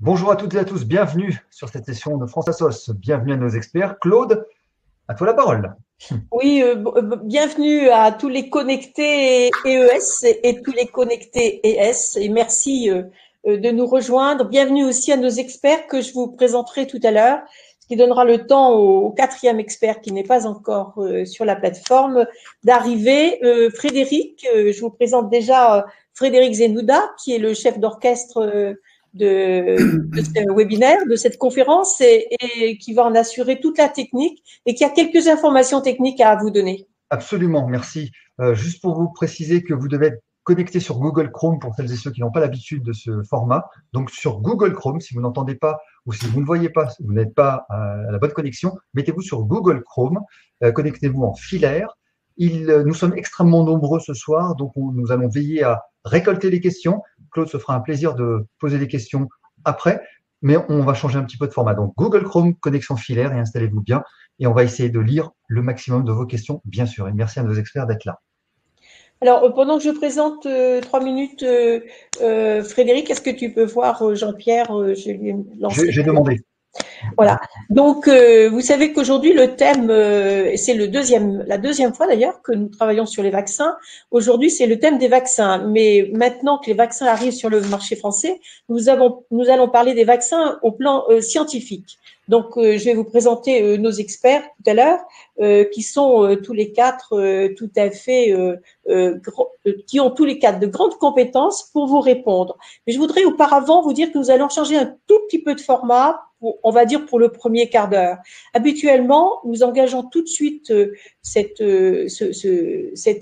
Bonjour à toutes et à tous, bienvenue sur cette session de France Assos. Bienvenue à nos experts. Claude, à toi la parole. Oui, bienvenue à tous les connectés EES et tous les connectés ES et merci de nous rejoindre. Bienvenue aussi à nos experts que je vous présenterai tout à l'heure, ce qui donnera le temps au quatrième expert qui n'est pas encore sur la plateforme d'arriver. Frédéric, je vous présente déjà Frédéric Zenouda, qui est le chef d'orchestre de ce webinaire, de cette conférence et qui va en assurer toute la technique et qui a quelques informations techniques à vous donner. Absolument, merci. Juste pour vous préciser que vous devez être connecté sur Google Chrome pour celles et ceux qui n'ont pas l'habitude de ce format. Donc sur Google Chrome, si vous n'entendez pas ou si vous ne voyez pas, vous n'êtes pas à la bonne connexion, mettez-vous sur Google Chrome, connectez-vous en filaire. Nous sommes extrêmement nombreux ce soir, donc nous allons veiller à récolter les questions. Claude se fera un plaisir de poser des questions après, mais on va changer un petit peu de format. Donc Google Chrome, connexion filaire et installez-vous bien. Et on va essayer de lire le maximum de vos questions, bien sûr. Et merci à nos experts d'être là. Alors, pendant que je présente 3 minutes, Frédéric, est-ce que tu peux voir Jean-Pierre, je lui ai lancé. J'ai demandé. Voilà. Donc, vous savez qu'aujourd'hui, le thème, c'est la deuxième fois d'ailleurs que nous travaillons sur les vaccins. Aujourd'hui, c'est le thème des vaccins. Mais maintenant que les vaccins arrivent sur le marché français, nous allons parler des vaccins au plan scientifique. Donc, je vais vous présenter nos experts tout à l'heure, qui sont tous les quatre tout à fait, qui ont tous les quatre de grandes compétences pour vous répondre. Mais je voudrais auparavant vous dire que nous allons changer un tout petit peu de format, on va dire pour le premier quart d'heure. Habituellement, nous engageons tout de suite cet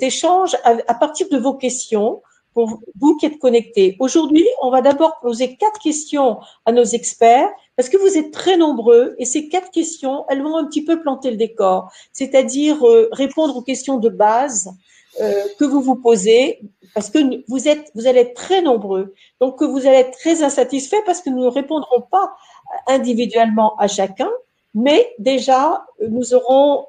échange à partir de vos questions pour vous qui êtes connectés. Aujourd'hui, on va d'abord poser 4 questions à nos experts parce que vous êtes très nombreux et ces 4 questions, elles vont un petit peu planter le décor, c'est-à-dire répondre aux questions de base que vous vous posez parce que vous allez être très nombreux, donc que vous allez être très insatisfaits parce que nous ne répondrons pas individuellement à chacun, mais déjà, nous aurons,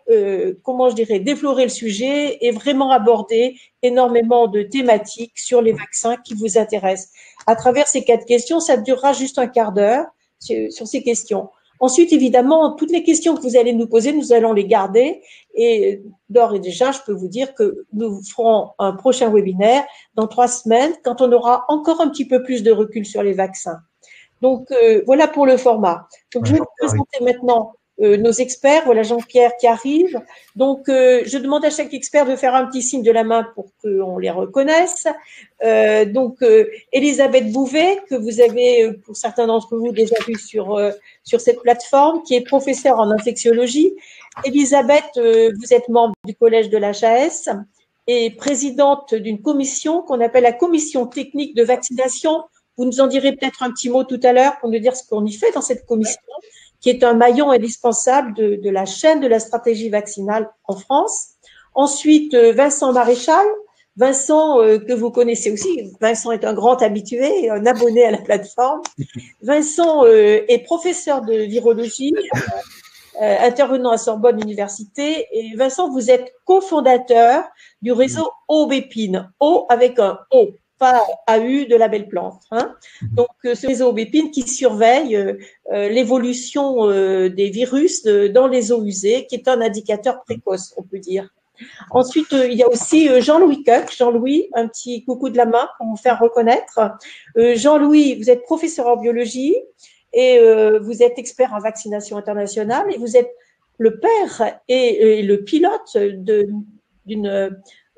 comment je dirais, défloré le sujet et vraiment abordé énormément de thématiques sur les vaccins qui vous intéressent. À travers ces 4 questions, ça durera juste un quart d'heure sur ces questions. Ensuite, évidemment, toutes les questions que vous allez nous poser, nous allons les garder. Et d'ores et déjà, je peux vous dire que nous ferons un prochain webinaire dans 3 semaines, quand on aura encore un petit peu plus de recul sur les vaccins. Donc, voilà pour le format. Donc, je vais vous présenter maintenant nos experts. Voilà Jean-Pierre qui arrive. Donc, je demande à chaque expert de faire un petit signe de la main pour qu'on les reconnaisse. Donc, Elisabeth Bouvet, que vous avez, pour certains d'entre vous, déjà vu sur cette plateforme, qui est professeure en infectiologie. Elisabeth, vous êtes membre du collège de l'HAS et présidente d'une commission qu'on appelle la commission technique de vaccination. Vous nous en direz peut-être un petit mot tout à l'heure pour nous dire ce qu'on y fait dans cette commission, qui est un maillon indispensable de la chaîne de la stratégie vaccinale en France. Ensuite, Vincent Maréchal. Vincent, que vous connaissez aussi. Vincent est un grand habitué, un abonné à la plateforme. Vincent est professeur de virologie, intervenant à Sorbonne Université. Et Vincent, vous êtes cofondateur du réseau Aubépine, O avec un O, pas AU de la belle plante. Hein. Donc, ce réseau Aubépine qui surveille l'évolution des virus dans les eaux usées, qui est un indicateur précoce, on peut dire. Ensuite, il y a aussi Jean-Louis Coq. Jean-Louis, un petit coucou de la main pour vous faire reconnaître. Jean-Louis, vous êtes professeur en biologie et vous êtes expert en vaccination internationale et vous êtes le père et le pilote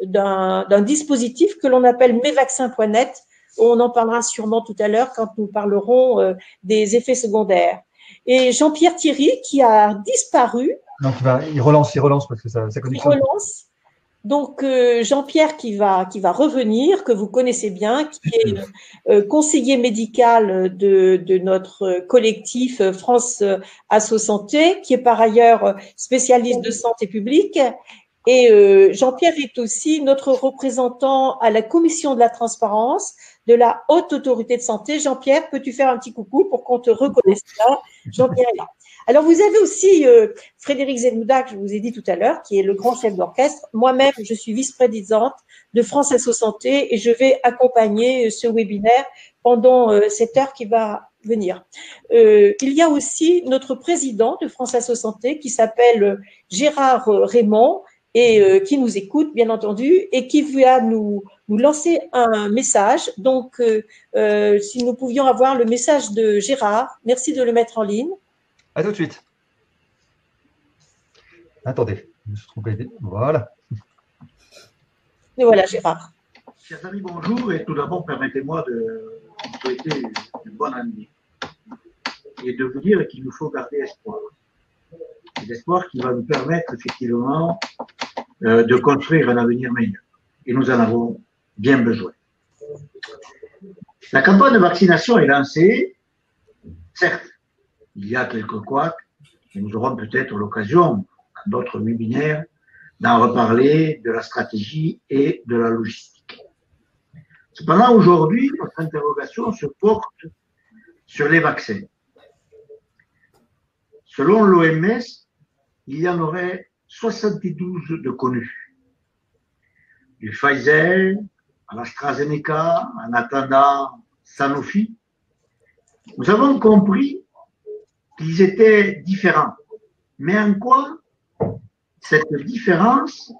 d'un dispositif que l'on appelle mesvaccins.net. On en parlera sûrement tout à l'heure quand nous parlerons des effets secondaires. Et Jean-Pierre Thierry, qui a disparu. Donc il relance parce que sa connexion. Il relance. Donc Jean-Pierre qui va revenir, que vous connaissez bien, qui est conseiller médical de notre collectif France Asso Santé, qui est par ailleurs spécialiste de santé publique. Et Jean-Pierre est aussi notre représentant à la commission de la transparence de la Haute Autorité de Santé. Jean-Pierre, peux-tu faire un petit coucou pour qu'on te reconnaisse là? Jean-Pierre est là. Alors, vous avez aussi Frédéric Zenouda, que je vous ai dit tout à l'heure, qui est le grand chef d'orchestre. Moi-même, je suis vice-présidente de France Asso Santé et je vais accompagner ce webinaire pendant cette heure qui va venir. Il y a aussi notre président de France Asso Santé qui s'appelle Gérard Raymond et qui nous écoute, bien entendu, et qui va nous lancer un message. Donc, si nous pouvions avoir le message de Gérard, merci de le mettre en ligne. À tout de suite. Attendez, je me suis trompé. Voilà. Et voilà, Gérard. Chers amis, bonjour. Et tout d'abord, permettez-moi de vous souhaiter une bonne année et de vous dire qu'il nous faut garder espoir. L'espoir qui va nous permettre effectivement de construire un avenir meilleur. Et nous en avons bien besoin. La campagne de vaccination est lancée. Certes, il y a quelques couacs et nous aurons peut-être l'occasion, dans d'autres webinaires, d'en reparler de la stratégie et de la logistique. Cependant, aujourd'hui, notre interrogation se porte sur les vaccins. Selon l'OMS, il y en aurait 72 de connus. Du Pfizer à l'AstraZeneca, en attendant Sanofi. Nous avons compris qu'ils étaient différents. Mais en quoi cette différence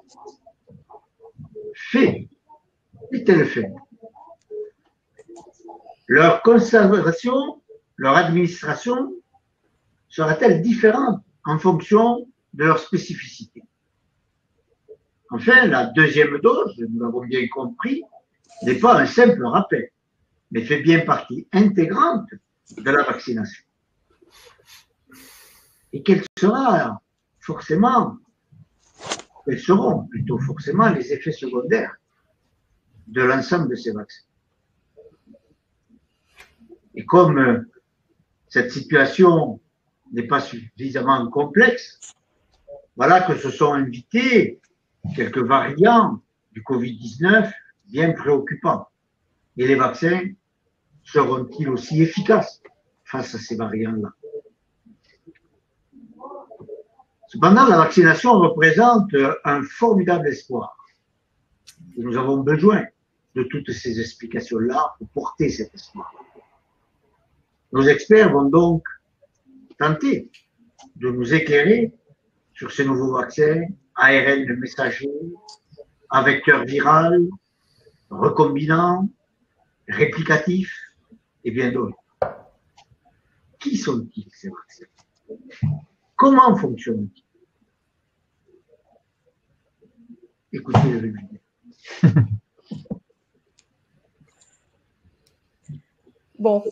est-elle faite? Leur conservation, leur administration sera-t-elle différente en fonction de leur spécificité? Enfin, la deuxième dose, nous l'avons bien compris, n'est pas un simple rappel, mais fait bien partie intégrante de la vaccination. Et quels seront forcément les effets secondaires de l'ensemble de ces vaccins? Et comme cette situation n'est pas suffisamment complexe, voilà que se sont invités quelques variants du Covid-19 bien préoccupants. Et les vaccins seront-ils aussi efficaces face à ces variants-là? Cependant, la vaccination représente un formidable espoir. Et nous avons besoin de toutes ces explications-là pour porter cet espoir. Nos experts vont donc tenter de nous éclairer sur ces nouveaux vaccins, ARN messager, à vecteur viral, recombinant, réplicatif et bien d'autres. Qui sont-ils ces vaccins? Comment fonctionnent-ils? Écoutez le webinaire. Bon,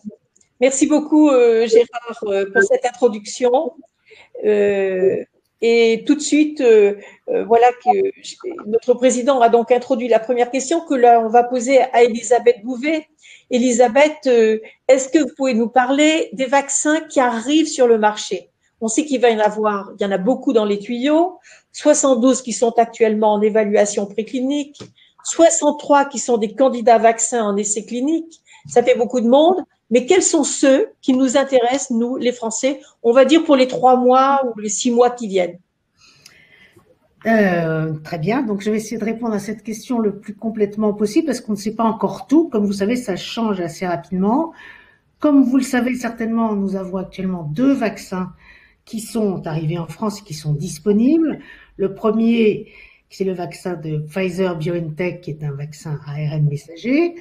merci beaucoup Gérard pour cette introduction. Et tout de suite, voilà que notre président a donc introduit la première question que là on va poser à Elisabeth Bouvet. Elisabeth, est-ce que vous pouvez nous parler des vaccins qui arrivent sur le marché? On sait qu'il va y en avoir, il y en a beaucoup dans les tuyaux, 72 qui sont actuellement en évaluation préclinique, 63 qui sont des candidats vaccins en essai clinique. Ça fait beaucoup de monde. Mais quels sont ceux qui nous intéressent, nous, les Français, on va dire pour les 3 mois ou les 6 mois qui viennent? Très bien. Donc, je vais essayer de répondre à cette question le plus complètement possible parce qu'on ne sait pas encore tout. Comme vous savez, ça change assez rapidement. Comme vous le savez certainement, nous avons actuellement 2 vaccins qui sont arrivés en France et qui sont disponibles. Le premier, c'est le vaccin de Pfizer-BioNTech, qui est un vaccin ARN messager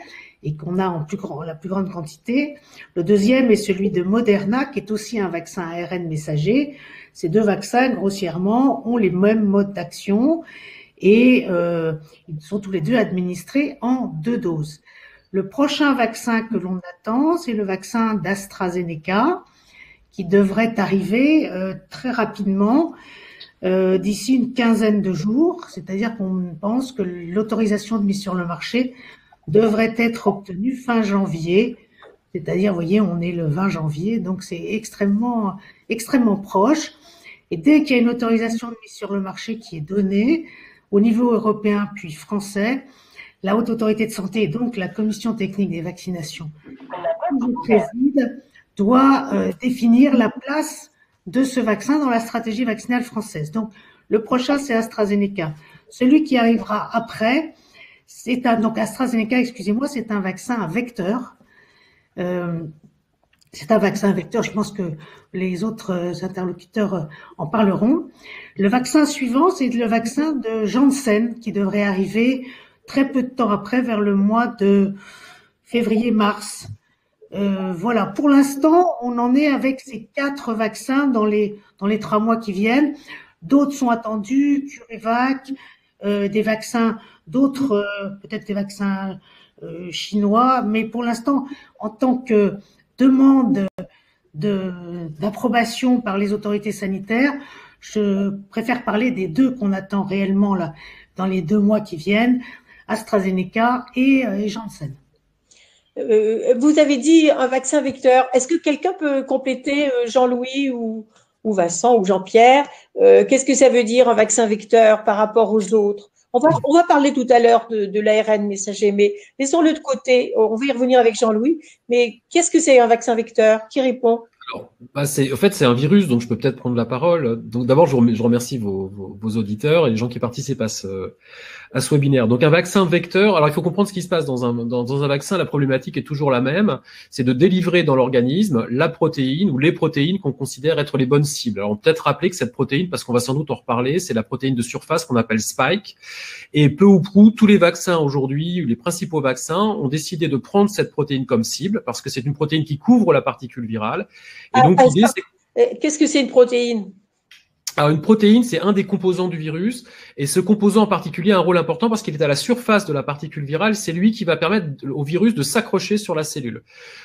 et qu'on a en la plus grande quantité. Le deuxième est celui de Moderna, qui est aussi un vaccin ARN messager. Ces 2 vaccins, grossièrement, ont les mêmes modes d'action et ils sont tous les 2 administrés en 2 doses. Le prochain vaccin que l'on attend, c'est le vaccin d'AstraZeneca, qui devrait arriver très rapidement, d'ici une quinzaine de jours, c'est-à-dire qu'on pense que l'autorisation de mise sur le marché devrait être obtenue fin janvier, c'est-à-dire, vous voyez, on est le 20 janvier, donc c'est extrêmement proche. Et dès qu'il y a une autorisation de mise sur le marché qui est donnée, au niveau européen puis français, la Haute Autorité de Santé et donc la Commission technique des vaccinations, que je préside, doit définir la place de ce vaccin dans la stratégie vaccinale française. Donc, le prochain, c'est AstraZeneca. Celui qui arrivera après, donc AstraZeneca, excusez-moi, c'est un vaccin à vecteur C'est un vaccin vecteur, je pense que les autres interlocuteurs en parleront. Le vaccin suivant, c'est le vaccin de Janssen qui devrait arriver très peu de temps après, vers le mois de février-mars. Voilà, pour l'instant, on en est avec ces 4 vaccins dans les 3 mois qui viennent. D'autres sont attendus, CureVac, des vaccins, d'autres peut-être des vaccins chinois, mais pour l'instant, en tant que demande d'approbation par les autorités sanitaires, je préfère parler des 2 qu'on attend réellement là dans les 2 mois qui viennent, AstraZeneca et Janssen. Vous avez dit un vaccin vecteur. Est-ce que quelqu'un peut compléter, Jean-Louis ou Vincent ou Jean-Pierre? Qu'est-ce que ça veut dire un vaccin vecteur par rapport aux autres? On va parler tout à l'heure de l'ARN messager, mais laissons-le de côté. On va y revenir avec Jean-Louis. Mais qu'est-ce que c'est un vaccin vecteur? Qui répond? Alors, en fait, c'est un virus, donc je peux peut-être prendre la parole. Donc, d'abord, je remercie vos auditeurs et les gens qui participent à ce webinaire. Donc, un vaccin vecteur. Alors, il faut comprendre ce qui se passe dans un vaccin. La problématique est toujours la même. C'est de délivrer dans l'organisme la protéine ou les protéines qu'on considère être les bonnes cibles. Alors, on peut peut-être rappeler que cette protéine, parce qu'on va sans doute en reparler, c'est la protéine de surface qu'on appelle spike. Et peu ou prou, tous les vaccins aujourd'hui, les principaux vaccins, ont décidé de prendre cette protéine comme cible parce que c'est une protéine qui couvre la particule virale. Et donc, l'idée, c'est... Qu'est-ce que c'est une protéine? Alors, une protéine, c'est un des composants du virus, et ce composant en particulier a un rôle important parce qu'il est à la surface de la particule virale, c'est lui qui va permettre au virus de s'accrocher sur la cellule.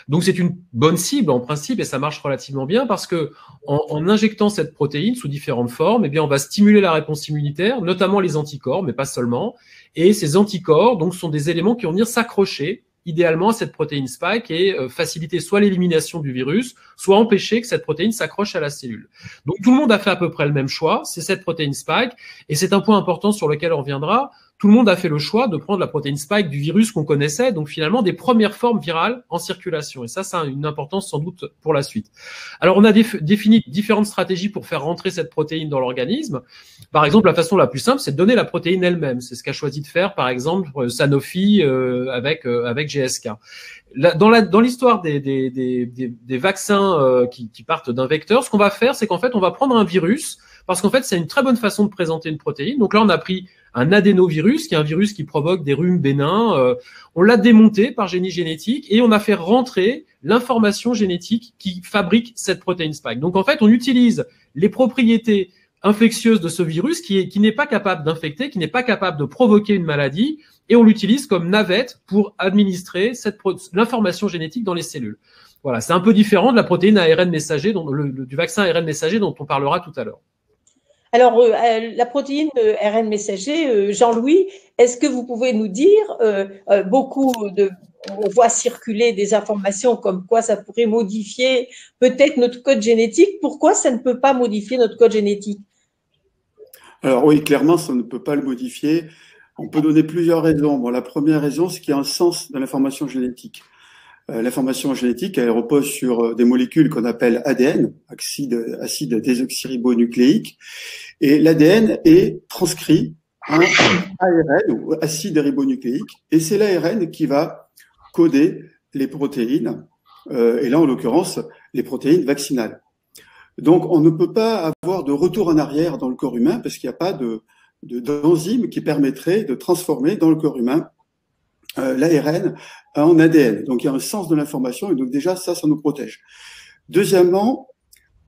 Donc, c'est une bonne cible en principe, et ça marche relativement bien parce que en injectant cette protéine sous différentes formes, eh bien, on va stimuler la réponse immunitaire, notamment les anticorps, mais pas seulement, et ces anticorps, donc, sont des éléments qui vont venir s'accrocher idéalement à cette protéine spike et faciliter soit l'élimination du virus, soit empêcher que cette protéine s'accroche à la cellule. Donc tout le monde a fait à peu près le même choix, c'est cette protéine spike, et c'est un point important sur lequel on reviendra. Tout le monde a fait le choix de prendre la protéine spike du virus qu'on connaissait, donc finalement des premières formes virales en circulation. Et ça a une importance sans doute pour la suite. Alors on a défini différentes stratégies pour faire rentrer cette protéine dans l'organisme. Par exemple, la façon la plus simple, c'est de donner la protéine elle-même. C'est ce qu'a choisi de faire, par exemple, Sanofi avec GSK. Dans l'histoire des vaccins qui partent d'un vecteur, ce qu'on va faire, c'est qu'en fait, on va prendre un virus, parce qu'en fait, c'est une très bonne façon de présenter une protéine. Donc là, on a pris un adénovirus, qui est un virus qui provoque des rhumes bénins. On l'a démonté par génie génétique et on a fait rentrer l'information génétique qui fabrique cette protéine spike. Donc en fait, on utilise les propriétés infectieuses de ce virus qui n'est pas capable d'infecter, qui n'est pas capable de provoquer une maladie, et on l'utilise comme navette pour administrer l'information génétique dans les cellules. Voilà, c'est un peu différent de la protéine ARN messager, du vaccin ARN messager dont on parlera tout à l'heure. Alors, la protéine ARN messager, Jean-Louis, est-ce que vous pouvez nous dire, on voit circuler des informations comme quoi ça pourrait modifier peut-être notre code génétique. Pourquoi ça ne peut pas modifier notre code génétique? Alors oui, clairement, ça ne peut pas le modifier. On peut donner plusieurs raisons. Bon, la première raison, c'est qu'il y a un sens de l'information génétique. L'information génétique, elle repose sur des molécules qu'on appelle ADN, acide désoxyribonucléique, et l'ADN est transcrit en ARN, ou acide ribonucléique, et c'est l'ARN qui va coder les protéines, et là, en l'occurrence, les protéines vaccinales. Donc, on ne peut pas avoir de retour en arrière dans le corps humain parce qu'il n'y a pas d'enzyme qui permettrait de transformer dans le corps humain l'ARN en ADN. Donc, il y a un sens de l'information et donc déjà, ça nous protège. Deuxièmement,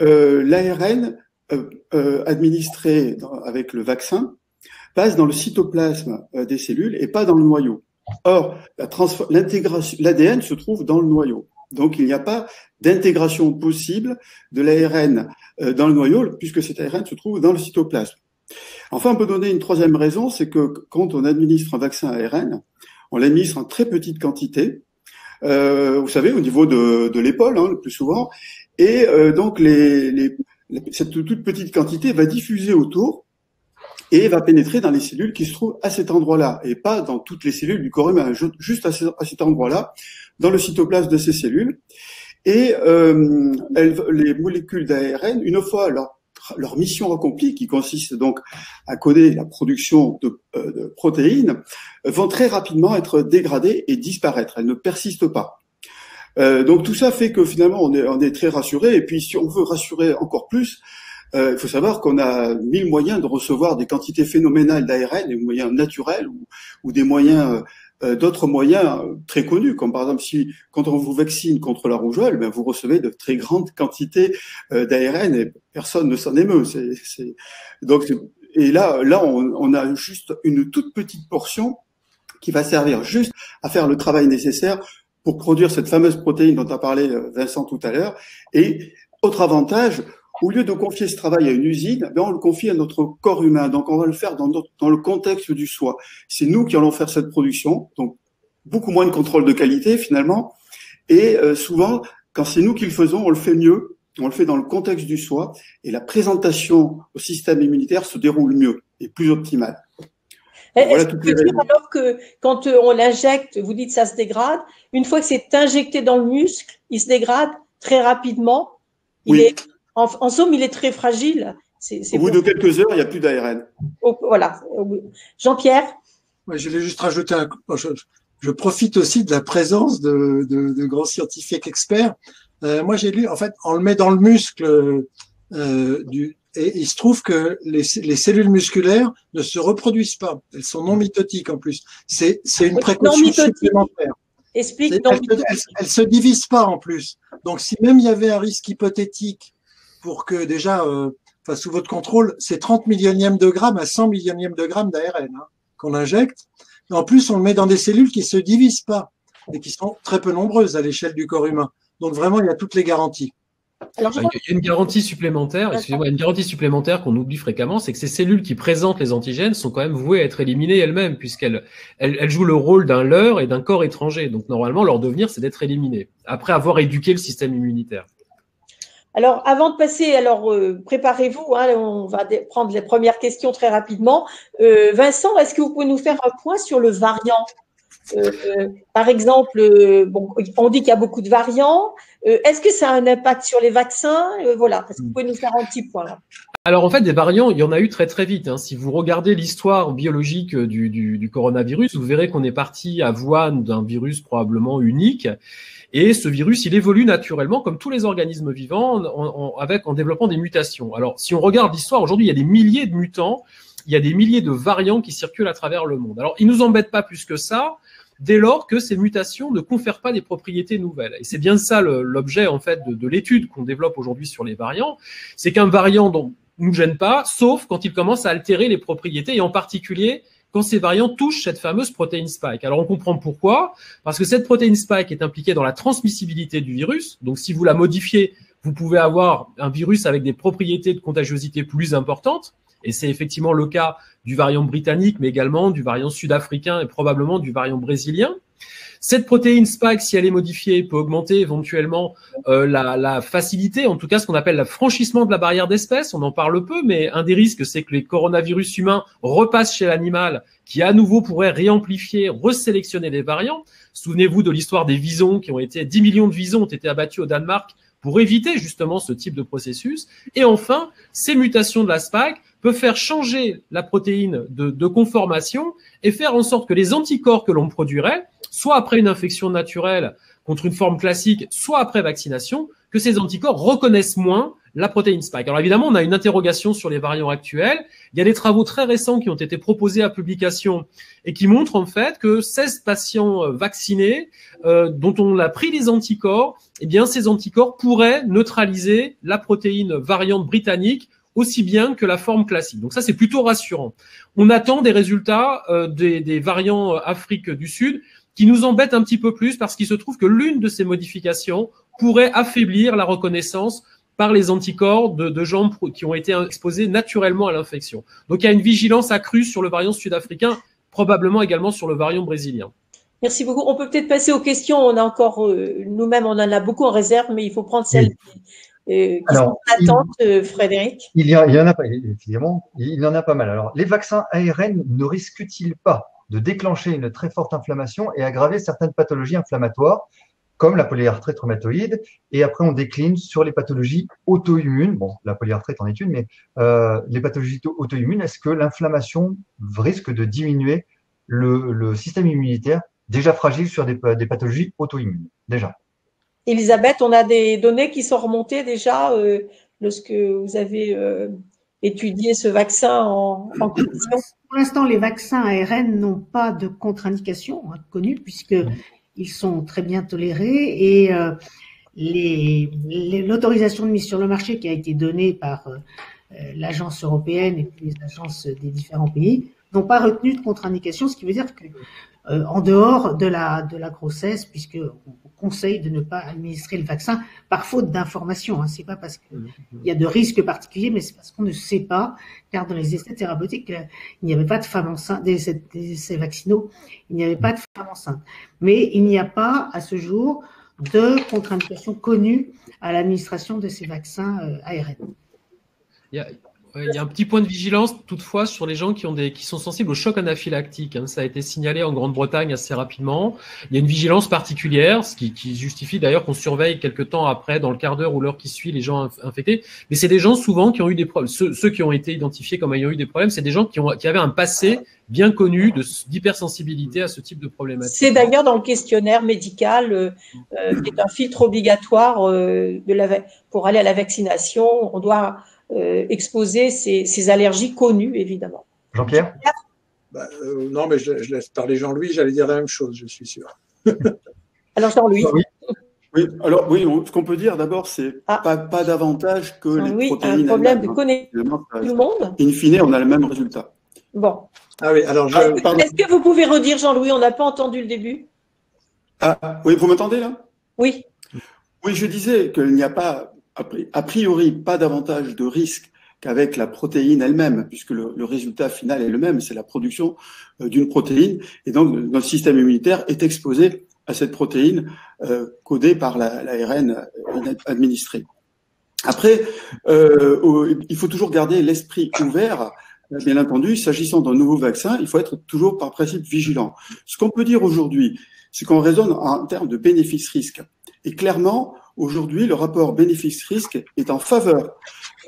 l'ARN administré avec le vaccin passe dans le cytoplasme des cellules et pas dans le noyau. Or, l'ADN se trouve dans le noyau. Donc, il n'y a pas d'intégration possible de l'ARN dans le noyau puisque cet ARN se trouve dans le cytoplasme. Enfin, on peut donner une troisième raison, c'est que quand on administre un vaccin ARN, on l'administre en très petite quantité, vous savez, au niveau de l'épaule, le plus souvent, et donc cette toute petite quantité va diffuser autour et va pénétrer dans les cellules qui se trouvent à cet endroit-là, et pas dans toutes les cellules du corps humain, juste à cet endroit-là, dans le cytoplasme de ces cellules. Et les molécules d'ARN, une fois leur mission accomplie, qui consiste donc à coder la production de protéines, vont très rapidement être dégradées et disparaître. Elles ne persistent pas. Donc tout ça fait que finalement on est très rassuré. Et puis si on veut rassurer encore plus, il faut savoir qu'on a 1000 moyens de recevoir des quantités phénoménales d'ARN, des moyens naturels ou des moyens d'autres moyens très connus, comme par exemple si quand on vous vaccine contre la rougeole, ben vous recevez de très grandes quantités d'ARN et personne ne s'en émeut. Donc et là on a juste une toute petite portion qui va servir juste à faire le travail nécessaire pour produire cette fameuse protéine dont a parlé Vincent tout à l'heure. Et autre avantage, au lieu de confier ce travail à une usine, ben on le confie à notre corps humain. Donc on va le faire dans le contexte du soi. C'est nous qui allons faire cette production, donc beaucoup moins de contrôle de qualité finalement. Et souvent, quand c'est nous qui le faisons, on le fait mieux, on le fait dans le contexte du soi, et la présentation au système immunitaire se déroule mieux et plus optimale. Est-ce que tu veux dire alors que quand on l'injecte, vous dites ça se dégrade, une fois que c'est injecté dans le muscle, il se dégrade très rapidement. Oui. En somme, il est très fragile. Au bout de quelques heures, il n'y a plus d'ARN. Voilà. Jean-Pierre? Ouais, je voulais juste rajouter je profite aussi de la présence de grands scientifiques experts. Moi, j'ai lu, en fait, on le met dans le muscle et il se trouve que les cellules musculaires ne se reproduisent pas. Elles sont non mitotiques en plus. C'est une précaution supplémentaire. Explique. Elles se divisent pas en plus. Donc, si même il y avait un risque hypothétique pour que déjà, sous votre contrôle, c'est 30 millionièmes de grammes à 100 millionièmes de grammes d'ARN qu'on injecte. Et en plus, on le met dans des cellules qui se divisent pas et qui sont très peu nombreuses à l'échelle du corps humain. Donc, vraiment, il y a toutes les garanties. Alors, il y a une garantie supplémentaire, excusez-moi, une garantie supplémentaire qu'on oublie fréquemment, c'est que ces cellules qui présentent les antigènes sont quand même vouées à être éliminées elles-mêmes, puisqu'elles jouent le rôle d'un leurre et d'un corps étranger. Donc, normalement, leur devenir, c'est d'être éliminées, après avoir éduqué le système immunitaire. Alors, avant de passer, préparez-vous, on va prendre les premières questions très rapidement. Vincent, est-ce que vous pouvez nous faire un point sur le variant? Par exemple, on dit qu'il y a beaucoup de variants. Est-ce que ça a un impact sur les vaccins? Voilà, est-ce que vous pouvez nous faire un petit point là? Alors en fait, des variants, il y en a eu très très vite. Si vous regardez l'histoire biologique du coronavirus, vous verrez qu'on est parti à Wuhan d'un virus probablement unique. Et ce virus, il évolue naturellement, comme tous les organismes vivants, en développant des mutations. Alors, si on regarde l'histoire, aujourd'hui, il y a des milliers de mutants, il y a des milliers de variants qui circulent à travers le monde. Alors, ils nous embêtent pas plus que ça, dès lors que ces mutations ne confèrent pas des propriétés nouvelles. Et c'est bien ça l'objet, en fait, de l'étude qu'on développe aujourd'hui sur les variants. C'est qu'un variant nous gêne pas, sauf quand il commence à altérer les propriétés, et en particulier quand ces variants touchent cette fameuse protéine spike. Alors, on comprend pourquoi, parce que cette protéine spike est impliquée dans la transmissibilité du virus. Donc, si vous la modifiez, vous pouvez avoir un virus avec des propriétés de contagiosité plus importantes. Et c'est effectivement le cas du variant britannique, mais également du variant sud-africain et probablement du variant brésilien. Cette protéine spike, si elle est modifiée, peut augmenter éventuellement la facilité, en tout cas ce qu'on appelle le franchissement de la barrière d'espèce. On en parle peu, mais un des risques, c'est que les coronavirus humains repassent chez l'animal, qui à nouveau pourrait réamplifier, resélectionner les variants. Souvenez-vous de l'histoire des visons, 10 millions de visons ont été abattus au Danemark pour éviter justement ce type de processus. Et enfin, ces mutations de la spike peuvent faire changer la protéine de conformation et faire en sorte que les anticorps que l'on produirait, soit après une infection naturelle contre une forme classique, soit après vaccination, que ces anticorps reconnaissent moins la protéine spike. Alors évidemment, on a une interrogation sur les variants actuels. Il y a des travaux très récents qui ont été proposés à publication et qui montrent en fait que 16 patients vaccinés dont on a pris les anticorps, eh bien ces anticorps pourraient neutraliser la protéine variante britannique aussi bien que la forme classique. Donc ça, c'est plutôt rassurant. On attend des résultats des variants Afrique du Sud qui nous embêtent un petit peu plus parce qu'il se trouve que l'une de ces modifications pourrait affaiblir la reconnaissance par les anticorps de gens qui ont été exposés naturellement à l'infection. Donc il y a une vigilance accrue sur le variant sud-africain, probablement également sur le variant brésilien. Merci beaucoup. On peut peut-être passer aux questions. On a encore, nous-mêmes, on en a beaucoup en réserve, mais il faut prendre celles qui sont attentes, Frédéric. Il y en a pas, évidemment, il y en a pas mal. Alors, les vaccins ARN ne risquent-ils pas de déclencher une très forte inflammation et aggraver certaines pathologies inflammatoires, comme la polyarthrite rhumatoïde, et après on décline sur les pathologies auto-immunes. Bon, la polyarthrite en est une, mais les pathologies auto-immunes, est-ce que l'inflammation risque de diminuer le système immunitaire déjà fragile sur des pathologies auto-immunes, déjà? Elisabeth, on a des données qui sont remontées déjà lorsque vous avez étudié ce vaccin en commission. Pour l'instant, les vaccins ARN n'ont pas de contre-indication connues puisqu'ils sont très bien tolérés et l'autorisation de mise sur le marché qui a été donnée par l'agence européenne et puis les agences des différents pays n'ont pas retenu de contre-indication, ce qui veut dire que en dehors de la grossesse, puisque on conseille de ne pas administrer le vaccin par faute d'information. Hein. C'est pas parce qu'il y a de risques particuliers, mais c'est parce qu'on ne sait pas, car dans les essais thérapeutiques, il n'y avait pas de femmes enceintes, des essais vaccinaux, il n'y avait pas de femmes enceintes. Mais il n'y a pas, à ce jour, de contre-indication connue à l'administration de ces vaccins ARN. Il y a un petit point de vigilance toutefois sur les gens qui sont sensibles au choc anaphylactique. Hein. Ça a été signalé en Grande-Bretagne assez rapidement. Il y a une vigilance particulière, ce qui justifie d'ailleurs qu'on surveille quelques temps après, dans le quart d'heure ou l'heure qui suit, les gens infectés. Mais c'est des gens souvent qui ont eu des problèmes. Ceux qui ont été identifiés comme ayant eu des problèmes, c'est des gens qui avaient un passé bien connu d'hypersensibilité à ce type de problématique. C'est d'ailleurs dans le questionnaire médical qui est un filtre obligatoire pour aller à la vaccination. On doit exposer ces allergies connues, évidemment. Jean-Pierre ? Non, mais je laisse parler Jean-Louis, j'allais dire la même chose, je suis sûr. Alors Jean-Louis. Oui, alors oui, ce qu'on peut dire d'abord, c'est pas davantage que les protéines. Un problème de connexion tout le monde. In fine, on a le même résultat. Bon. Ah oui, alors est-ce que vous pouvez redire, Jean-Louis, on n'a pas entendu le début. Ah oui, vous m'entendez là? Oui. Oui, je disais qu'il n'y a pas, a priori, pas davantage de risque qu'avec la protéine elle-même, puisque le résultat final est le même, c'est la production d'une protéine, et donc notre système immunitaire est exposé à cette protéine codée par l'ARN administré. Après, il faut toujours garder l'esprit ouvert. Bien entendu, s'agissant d'un nouveau vaccin, il faut être toujours par principe vigilant. Ce qu'on peut dire aujourd'hui, c'est qu'on raisonne en termes de bénéfice-risque. Et clairement, aujourd'hui, le rapport bénéfice-risque est en faveur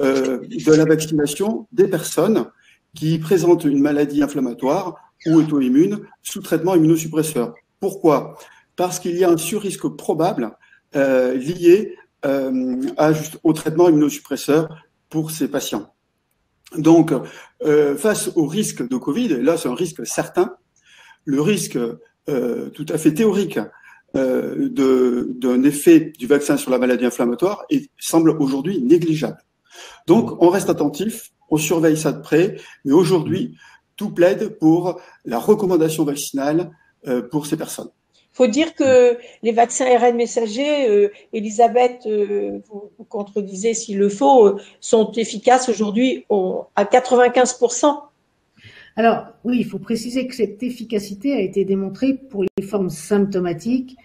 de la vaccination des personnes qui présentent une maladie inflammatoire ou auto-immune sous traitement immunosuppresseur. Pourquoi? Parce qu'il y a un surrisque probable lié au traitement immunosuppresseur pour ces patients. Donc, face au risque de Covid, et là c'est un risque certain, le risque tout à fait théorique d'un effet du vaccin sur la maladie inflammatoire semble aujourd'hui négligeable. Donc, on reste attentif, on surveille ça de près, mais aujourd'hui, tout plaide pour la recommandation vaccinale pour ces personnes. Il faut dire que les vaccins ARN messagers, Elisabeth, vous contredisez s'il le faut, sont efficaces aujourd'hui à 95%. Alors, oui, il faut préciser que cette efficacité a été démontrée pour les formes symptomatiques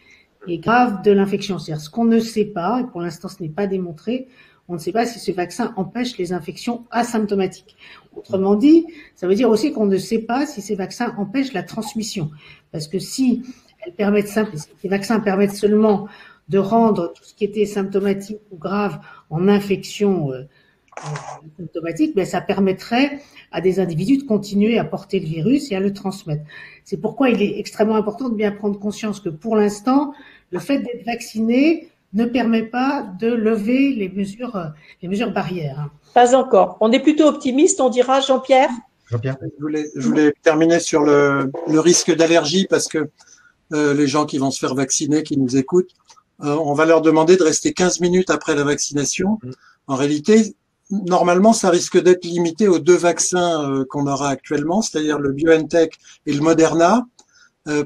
et graves de l'infection. C'est-à-dire, ce qu'on ne sait pas, et pour l'instant ce n'est pas démontré, on ne sait pas si ce vaccin empêche les infections asymptomatiques. Autrement dit, ça veut dire aussi qu'on ne sait pas si ces vaccins empêchent la transmission. Parce que si ces vaccins permettent seulement de rendre tout ce qui était symptomatique ou grave en infection symptomatique, ben ça permettrait à des individus de continuer à porter le virus et à le transmettre. C'est pourquoi il est extrêmement important de bien prendre conscience que pour l'instant, le fait d'être vacciné ne permet pas de lever les mesures barrières. Pas encore. On est plutôt optimiste, on dira, Jean-Pierre. Je voulais terminer sur le risque d'allergie parce que les gens qui vont se faire vacciner, qui nous écoutent, on va leur demander de rester 15 minutes après la vaccination. En réalité, normalement, ça risque d'être limité aux 2 vaccins qu'on aura actuellement, c'est-à-dire le BioNTech et le Moderna,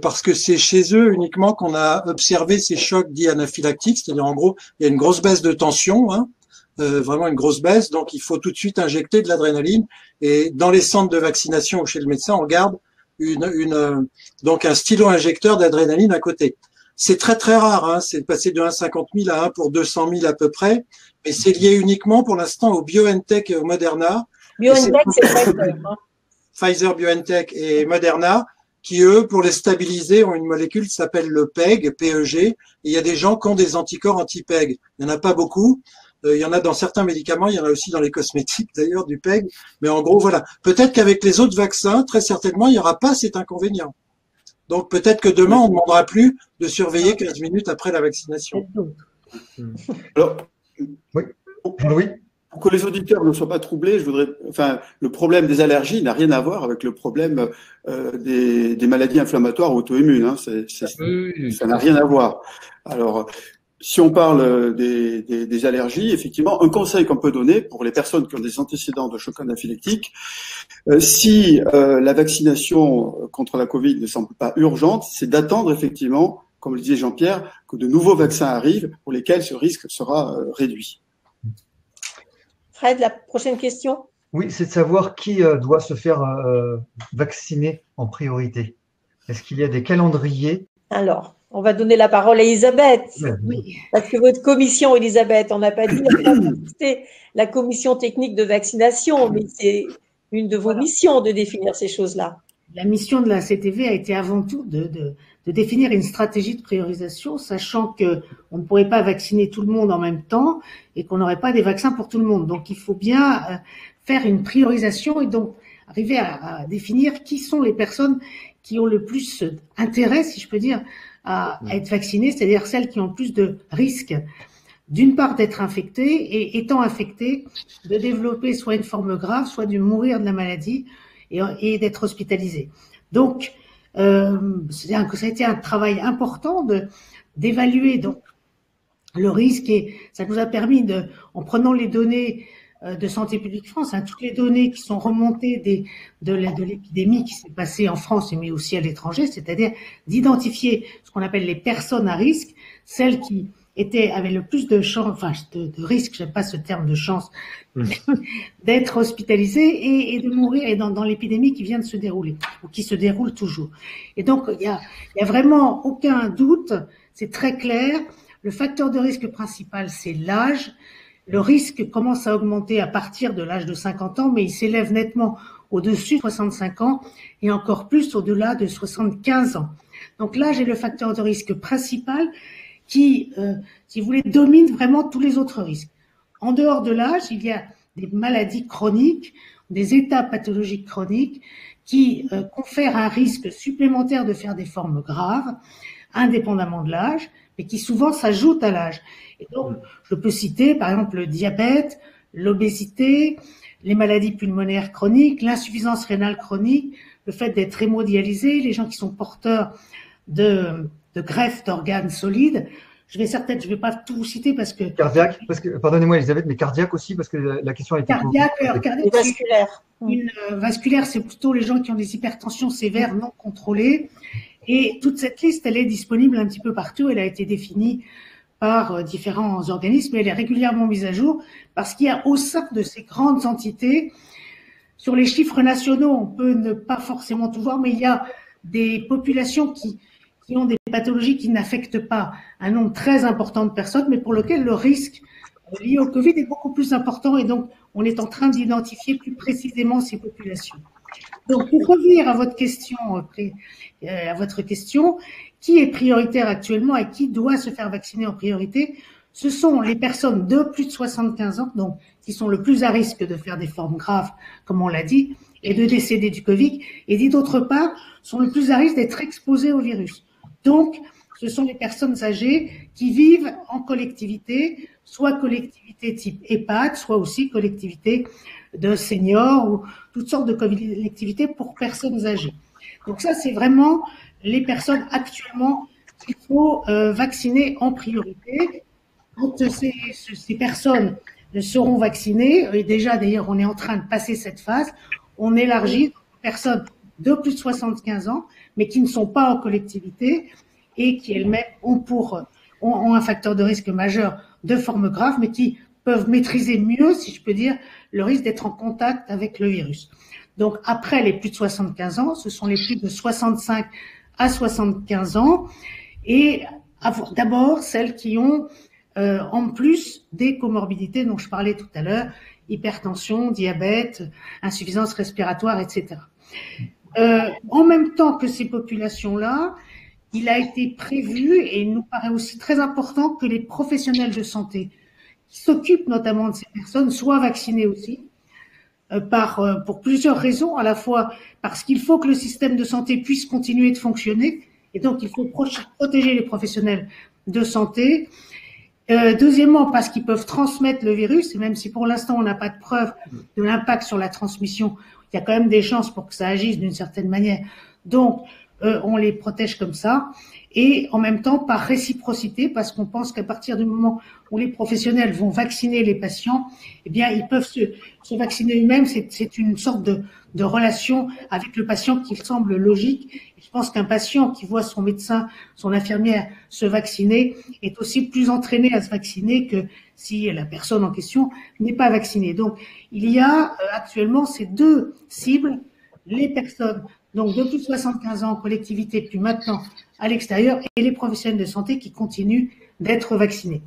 parce que c'est chez eux uniquement qu'on a observé ces chocs dits anaphylactiques, c'est-à-dire en gros, il y a une grosse baisse de tension, vraiment une grosse baisse, donc il faut tout de suite injecter de l'adrénaline. Et dans les centres de vaccination ou chez le médecin, on garde donc un stylo injecteur d'adrénaline à côté. C'est très très rare, c'est passé de 1,50 000 à 1 pour 200 000 à peu près, mais c'est lié uniquement pour l'instant au BioNTech et au Moderna. BioNTech, c'est Pfizer, BioNTech et Moderna, qui eux, pour les stabiliser, ont une molécule qui s'appelle le PEG, PEG, et il y a des gens qui ont des anticorps anti-PEG. Il n'y en a pas beaucoup. Il y en a dans certains médicaments, il y en a aussi dans les cosmétiques d'ailleurs, du PEG. Mais en gros, voilà. Peut-être qu'avec les autres vaccins, très certainement, il n'y aura pas cet inconvénient. Donc peut-être que demain, on ne demandera plus de surveiller 15 minutes après la vaccination. Alors, Oui, Jean-Louis. pour que les auditeurs ne soient pas troublés, le problème des allergies n'a rien à voir avec le problème des maladies inflammatoires auto-immunes. Hein. Ça n'a rien à voir. Alors, si on parle des allergies, effectivement, un conseil qu'on peut donner pour les personnes qui ont des antécédents de choc anaphylactique, si la vaccination contre la Covid ne semble pas urgente, c'est d'attendre effectivement, comme le disait Jean-Pierre, que de nouveaux vaccins arrivent pour lesquels ce risque sera réduit. Fred, la prochaine question? Oui, c'est de savoir qui doit se faire vacciner en priorité. Est-ce qu'il y a des calendriers? Alors, on va donner la parole à Elisabeth. Oui. Parce que votre commission, Elisabeth, on n'a pas dit la commission technique de vaccination, mais c'est une de vos missions de définir ces choses-là. La mission de la CTV a été avant tout de définir une stratégie de priorisation, sachant que on ne pourrait pas vacciner tout le monde en même temps et qu'on n'aurait pas des vaccins pour tout le monde. Donc, il faut bien faire une priorisation et donc arriver à définir qui sont les personnes qui ont le plus intérêt, si je peux dire, à être vaccinées, c'est-à-dire celles qui ont le plus de risques, d'une part d'être infectées et étant infectées, de développer soit une forme grave, soit de mourir de la maladie et d'être hospitalisées. Donc, ça a été un travail important d'évaluer donc le risque et ça nous a permis en prenant les données de Santé publique France, toutes les données qui sont remontées de l'épidémie qui s'est passée en France mais aussi à l'étranger, c'est-à-dire d'identifier ce qu'on appelle les personnes à risque, celles qui avaient le plus de chance, de risque, j'aime pas ce terme de chance, d'être hospitalisées et de mourir et dans l'épidémie qui vient de se dérouler ou qui se déroule toujours. Et donc il y a vraiment aucun doute, c'est très clair. Le facteur de risque principal, c'est l'âge. Le risque commence à augmenter à partir de l'âge de 50 ans, mais il s'élève nettement au-dessus de 65 ans et encore plus au-delà de 75 ans. Donc l'âge est le facteur de risque principal qui, si vous voulez, domine vraiment tous les autres risques. En dehors de l'âge, il y a des maladies chroniques, des états pathologiques chroniques qui confèrent un risque supplémentaire de faire des formes graves, indépendamment de l'âge, mais qui souvent s'ajoutent à l'âge. Et donc, je peux citer, par exemple, le diabète, l'obésité, les maladies pulmonaires chroniques, l'insuffisance rénale chronique, le fait d'être hémodialysé, les gens qui sont porteurs de greffe d'organes solides. Je vais pas tout vous citer parce que… Cardiaque, pardonnez-moi Elisabeth, mais cardiaque aussi, parce que la question a été posée. Cardiaque, vasculaire. Vasculaire, c'est plutôt les gens qui ont des hypertensions sévères non contrôlées. Et toute cette liste, elle est disponible un petit peu partout. Elle a été définie par différents organismes et elle est régulièrement mise à jour parce qu'il y a au sein de ces grandes entités, sur les chiffres nationaux, on peut ne pas forcément tout voir, mais il y a des populations qui ont des pathologies qui n'affectent pas un nombre très important de personnes, mais pour lequel le risque lié au Covid est beaucoup plus important et donc on est en train d'identifier plus précisément ces populations. Donc, pour revenir à votre question, qui est prioritaire actuellement et qui doit se faire vacciner en priorité? Ce sont les personnes de plus de 75 ans, donc qui sont le plus à risque de faire des formes graves, comme on l'a dit, et de décéder du Covid, et d'autre part, sont le plus à risque d'être exposées au virus. Donc, ce sont les personnes âgées qui vivent en collectivité, soit collectivité type EHPAD, soit aussi collectivité de seniors ou toutes sortes de collectivités pour personnes âgées. Donc ça, c'est vraiment les personnes actuellement qu'il faut vacciner en priorité. Quand ces personnes seront vaccinées, et déjà d'ailleurs on est en train de passer cette phase, on élargit aux personnes de plus de 75 ans, mais qui ne sont pas en collectivité et qui elles-mêmes ont un facteur de risque majeur de forme grave, mais qui peuvent maîtriser mieux, si je peux dire, le risque d'être en contact avec le virus. Donc après les plus de 75 ans, ce sont les plus de 65 à 75 ans, et d'abord celles qui ont en plus des comorbidités dont je parlais tout à l'heure, hypertension, diabète, insuffisance respiratoire, etc. En même temps que ces populations-là, il a été prévu, et il nous paraît aussi très important, que les professionnels de santé qui s'occupent notamment de ces personnes soient vaccinés aussi, pour plusieurs raisons, à la fois parce qu'il faut que le système de santé puisse continuer de fonctionner, et donc il faut protéger les professionnels de santé, Deuxièmement, parce qu'ils peuvent transmettre le virus, et même si pour l'instant on n'a pas de preuve de l'impact sur la transmission, il y a quand même des chances pour que ça agisse d'une certaine manière. Donc, on les protège comme ça. Et en même temps, par réciprocité, parce qu'on pense qu'à partir du moment où les professionnels vont vacciner les patients, eh bien, ils peuvent se vacciner eux-mêmes. C'est une sorte de relation avec le patient qui semble logique. Je pense qu'un patient qui voit son médecin, son infirmière se vacciner est aussi plus entraîné à se vacciner que si la personne en question n'est pas vaccinée. Donc, il y a actuellement ces deux cibles, les personnes donc de plus de 75 ans en collectivité, puis maintenant à l'extérieur, et les professionnels de santé qui continuent d'être vaccinés.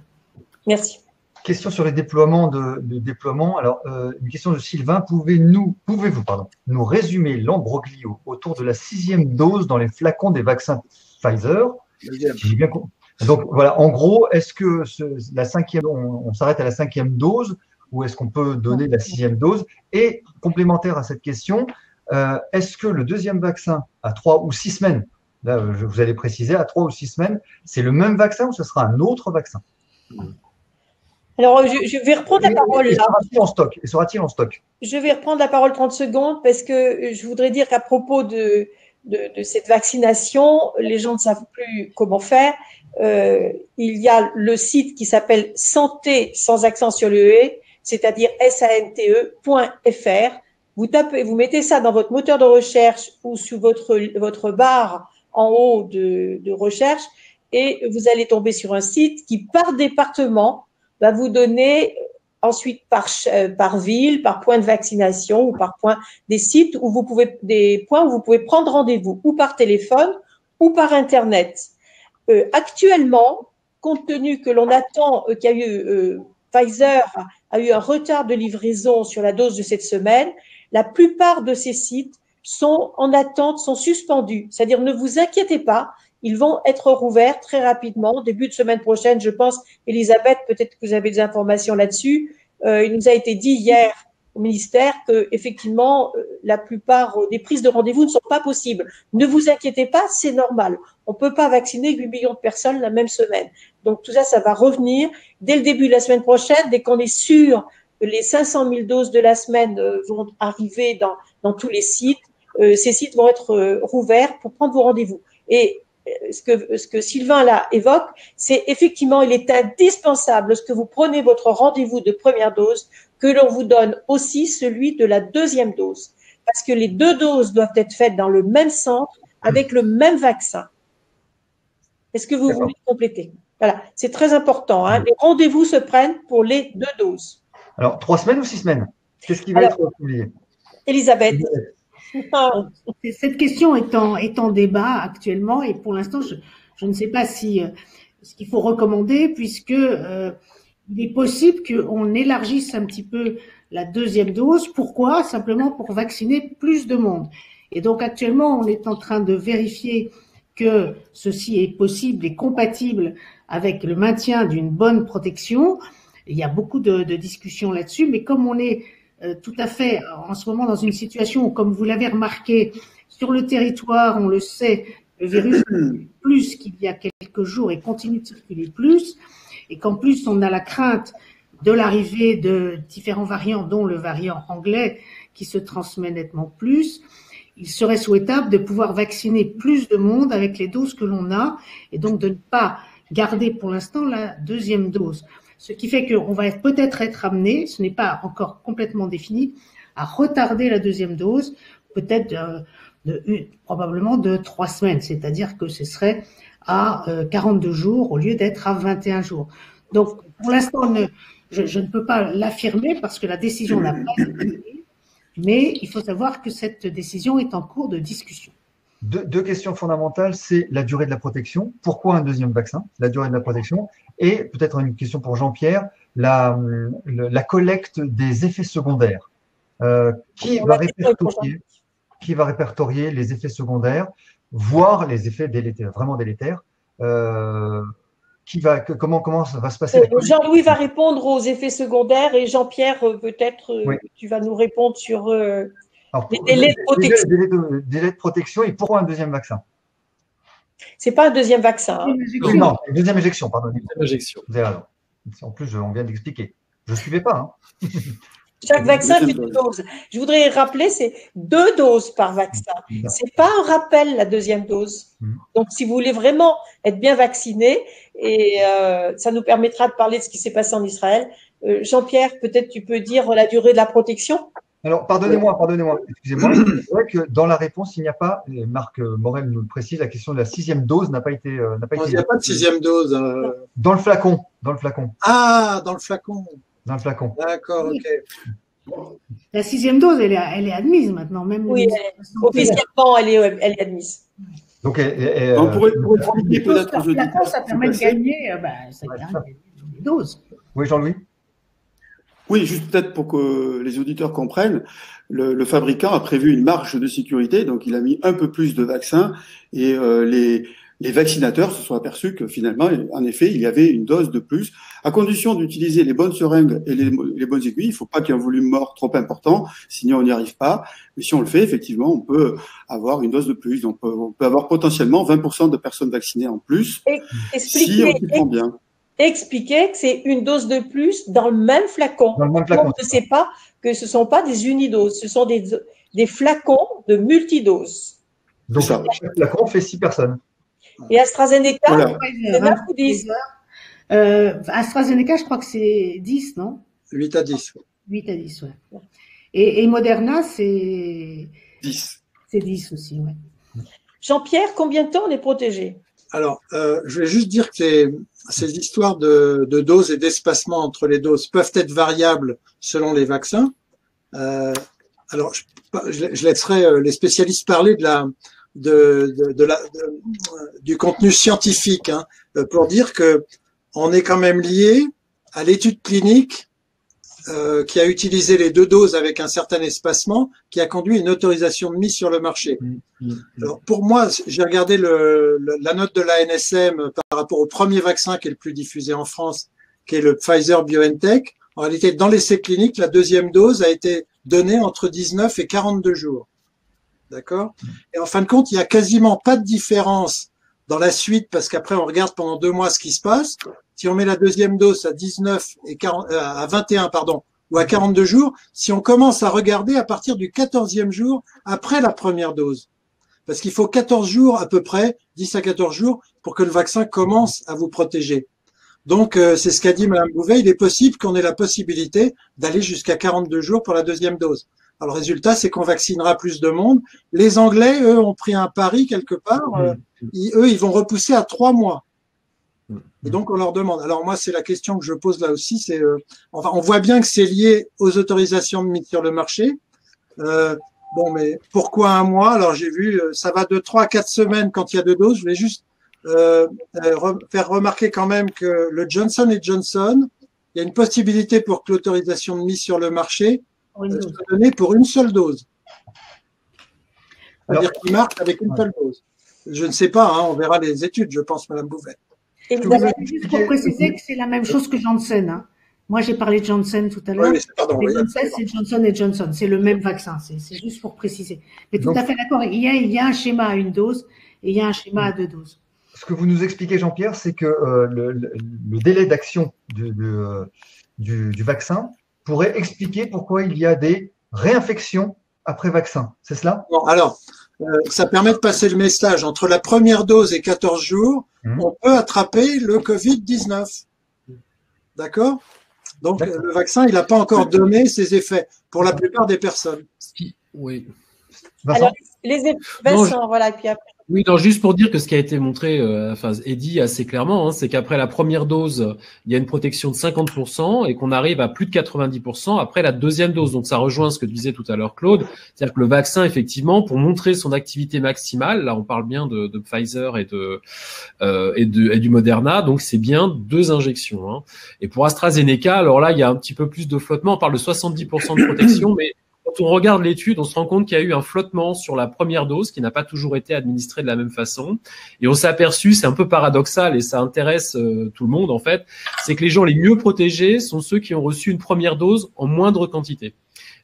Merci. Question sur les déploiements de déploiement. Alors, une question de Sylvain. Pouvez-vous nous résumer l'ambroglio autour de la 6e dose dans les flacons des vaccins Pfizer? J'ai bien compris. Donc, voilà, en gros, est-ce que la 5e, on s'arrête à la 5e dose ou est-ce qu'on peut donner la 6e dose? Et complémentaire à cette question, est-ce que le deuxième vaccin à 3 ou 6 semaines, là, vous allez préciser, à 3 ou 6 semaines, c'est le même vaccin ou ce sera un autre vaccin? Alors, je vais reprendre la parole là. Sera-t-il en stock? Je vais reprendre la parole 30 secondes parce que je voudrais dire qu'à propos de cette vaccination, les gens ne savent plus comment faire. Il y a le site qui s'appelle santé sans accent sur le E, c'est-à-dire sante.fr. Vous mettez ça dans votre moteur de recherche ou sur votre barre en haut de recherche et vous allez tomber sur un site qui, par département, va vous donner ensuite par ville, par point de vaccination ou par point des sites où des points où vous pouvez prendre rendez-vous ou par téléphone ou par Internet. Actuellement, compte tenu que l'on attend qu'il y a eu Pfizer a eu un retard de livraison sur la dose de cette semaine, la plupart de ces sites sont en attente, sont suspendus. C'est-à-dire, ne vous inquiétez pas, ils vont être rouverts très rapidement, début de semaine prochaine, je pense. Elisabeth, peut-être que vous avez des informations là-dessus. Il nous a été dit hier au ministère que, effectivement, la plupart des prises de rendez-vous ne sont pas possibles. Ne vous inquiétez pas, c'est normal. On peut pas vacciner 8 millions de personnes la même semaine. Donc, tout ça, ça va revenir dès le début de la semaine prochaine, dès qu'on est sûr que les 500 000 doses de la semaine vont arriver dans tous les sites. Ces sites vont être rouverts pour prendre vos rendez-vous. Et ce que Sylvain là évoque, c'est effectivement, il est indispensable, lorsque vous prenez votre rendez-vous de première dose, que l'on vous donne aussi celui de la deuxième dose. Parce que les deux doses doivent être faites dans le même centre, avec le même vaccin. Est-ce que vous voulez compléter? Voilà, c'est très important. Hein. Les rendez-vous se prennent pour les deux doses. Alors, 3 semaines ou 6 semaines? Qu'est-ce qui va être publié? Elisabeth. Cette question est en débat actuellement et pour l'instant, je ne sais pas si ce qu'il faut recommander puisque il est possible qu'on élargisse un petit peu la deuxième dose. Pourquoi? Simplement pour vacciner plus de monde. Et donc actuellement, on est en train de vérifier que ceci est possible et compatible avec le maintien d'une bonne protection. Il y a beaucoup de discussions là-dessus, mais comme on est tout à fait en ce moment dans une situation où, comme vous l'avez remarqué, sur le territoire, on le sait, le virus plus qu'il y a quelques jours et continue de circuler plus, et qu'en plus on a la crainte de l'arrivée de différents variants, dont le variant anglais qui se transmet nettement plus, il serait souhaitable de pouvoir vacciner plus de monde avec les doses que l'on a et donc de ne pas garder pour l'instant la deuxième dose. Ce qui fait qu'on va peut-être être amené, ce n'est pas encore complètement défini, à retarder la deuxième dose, peut-être probablement de 3 semaines, c'est-à-dire que ce serait à 42 jours au lieu d'être à 21 jours. Donc, pour l'instant, je ne peux pas l'affirmer parce que la décision n'a pas été prise, mais il faut savoir que cette décision est en cours de discussion. Deux questions fondamentales, c'est la durée de la protection. Pourquoi un deuxième vaccin? La durée de la protection. Et peut-être une question pour Jean-Pierre, la collecte des effets secondaires. Qui va répertorier les effets secondaires, voire les effets délétères, vraiment délétères? Comment ça va se passer? Jean-Louis va répondre aux effets secondaires et Jean-Pierre, peut-être, oui. Tu vas nous répondre sur les délais de protection. Délais de protection et pourquoi un deuxième vaccin? C'est pas un deuxième vaccin. Hein. Non, une deuxième injection, pardon. Deuxième injection. Vous avez raison. En plus, on vient d'expliquer. Je ne suivais pas. Hein. Chaque vaccin est une dose. Je voudrais rappeler, c'est 2 doses par vaccin. C'est pas un rappel, la deuxième dose. Donc, si vous voulez vraiment être bien vacciné, et ça nous permettra de parler de ce qui s'est passé en Israël. Jean-Pierre, peut-être tu peux dire la durée de la protection? Alors, pardonnez-moi, excusez-moi. C'est vrai que dans la réponse, il n'y a pas, et Marc Morel nous le précise, la question de la 6e dose n'a pas été. Il n'y a pas de 6e dose. Dans le flacon. Ah, dans le flacon. Dans le flacon. D'accord, ok. La 6e dose, elle est admise maintenant, même. Oui, officiellement, elle est admise. Donc, on pourrait expliquer peut-être aux auditeurs. Ça permet de gagner, ça gagne des doses. Oui, Jean-Louis. Oui, juste peut-être pour que les auditeurs comprennent, le fabricant a prévu une marge de sécurité, donc il a mis un peu plus de vaccins et les vaccinateurs se sont aperçus que finalement, en effet, il y avait une dose de plus, à condition d'utiliser les bonnes seringues et les bonnes aiguilles. Il ne faut pas qu'il y ait un volume mort trop important, sinon on n'y arrive pas. Mais si on le fait, effectivement, on peut avoir une dose de plus. Donc, on peut avoir potentiellement 20% de personnes vaccinées en plus, si on s'y prend bien. Expliquer que c'est une dose de plus dans le même flacon. Dans le même flacon. On ne sait pas que ce ne sont pas des unidoses, ce sont des flacons de multidoses. Donc, chaque flacon fait 6 personnes. Et AstraZeneca, Voilà. c'est 9 ou 10. AstraZeneca, je crois que c'est 10, non? 8 à 10. 8 à 10, ouais. Et Moderna, c'est 10. C'est 10 aussi, ouais. Jean-Pierre, combien de temps on est protégé? Alors, je vais juste dire que ces histoires de doses et d'espacement entre les doses peuvent être variables selon les vaccins. Alors, je laisserai les spécialistes parler du contenu scientifique, hein, pour dire que on est quand même lié à l'étude clinique qui a utilisé les 2 doses avec un certain espacement, qui a conduit à une autorisation de mise sur le marché. Alors, pour moi, j'ai regardé la note de l'ANSM par rapport au premier vaccin qui est le plus diffusé en France, qui est le Pfizer-BioNTech. En réalité, dans l'essai clinique, la 2e dose a été donnée entre 19 et 42 jours. D'accord? Et en fin de compte, il n'y a quasiment pas de différence dans la suite, parce qu'après, on regarde pendant 2 mois ce qui se passe. Si on met la 2e dose à 19 et à 21, pardon, ou à 42 jours, si on commence à regarder à partir du 14e jour après la première dose. Parce qu'il faut 14 jours à peu près, 10 à 14 jours, pour que le vaccin commence à vous protéger. Donc, c'est ce qu'a dit Madame Bouvet, il est possible qu'on ait la possibilité d'aller jusqu'à 42 jours pour la 2e dose. Alors, le résultat, c'est qu'on vaccinera plus de monde. Les Anglais, eux, ont pris un pari quelque part. Ils vont repousser à 3 mois. Et donc, on leur demande. Alors, moi, c'est la question que je pose là aussi. C'est, on voit bien que c'est lié aux autorisations de mise sur le marché. Bon, mais pourquoi 1 mois? Alors, j'ai vu, ça va de 3 à 4 semaines quand il y a 2 doses. Je vais juste faire remarquer quand même que le Johnson & Johnson, il y a une possibilité pour que l'autorisation de mise sur le marché soit donnée pour une seule dose. C'est-à-dire qu'il marque avec une seule dose. Je ne sais pas, hein, on verra les études, je pense, Madame Bouvet. Et vous avez Juste pour préciser que c'est la même chose que Janssen. Hein. Moi, j'ai parlé de Janssen tout à l'heure. Oui, mais Janssen, c'est Johnson & Johnson. C'est le même vaccin. C'est juste pour préciser. Mais tout à fait d'accord. Il y a un schéma à 1 dose et il y a un schéma à 2 doses. Ce que vous nous expliquez, Jean-Pierre, c'est que le délai d'action du vaccin pourrait expliquer pourquoi il y a des réinfections après vaccin. C'est cela? Bon, alors, ça permet de passer le message. Entre la première dose et 14 jours, on peut attraper le Covid-19. D'accord? Donc, le vaccin, il n'a pas encore donné ses effets pour la plupart des personnes. Oui. Alors, Vincent, voilà, et puis après. Oui, non, juste pour dire que ce qui a été montré, et dit assez clairement, hein, c'est qu'après la première dose, il y a une protection de 50% et qu'on arrive à plus de 90% après la 2e dose. Donc, ça rejoint ce que disait tout à l'heure Claude, c'est-à-dire que le vaccin, effectivement, pour montrer son activité maximale, là, on parle bien de Pfizer et du Moderna, donc c'est bien 2 injections. Hein. Et pour AstraZeneca, alors là, il y a un petit peu plus de flottement. On parle de 70% de protection, mais quand on regarde l'étude, on se rend compte qu'il y a eu un flottement sur la première dose qui n'a pas toujours été administrée de la même façon. Et on s'est aperçu, c'est un peu paradoxal et ça intéresse tout le monde en fait, c'est que les gens les mieux protégés sont ceux qui ont reçu une première dose en moindre quantité.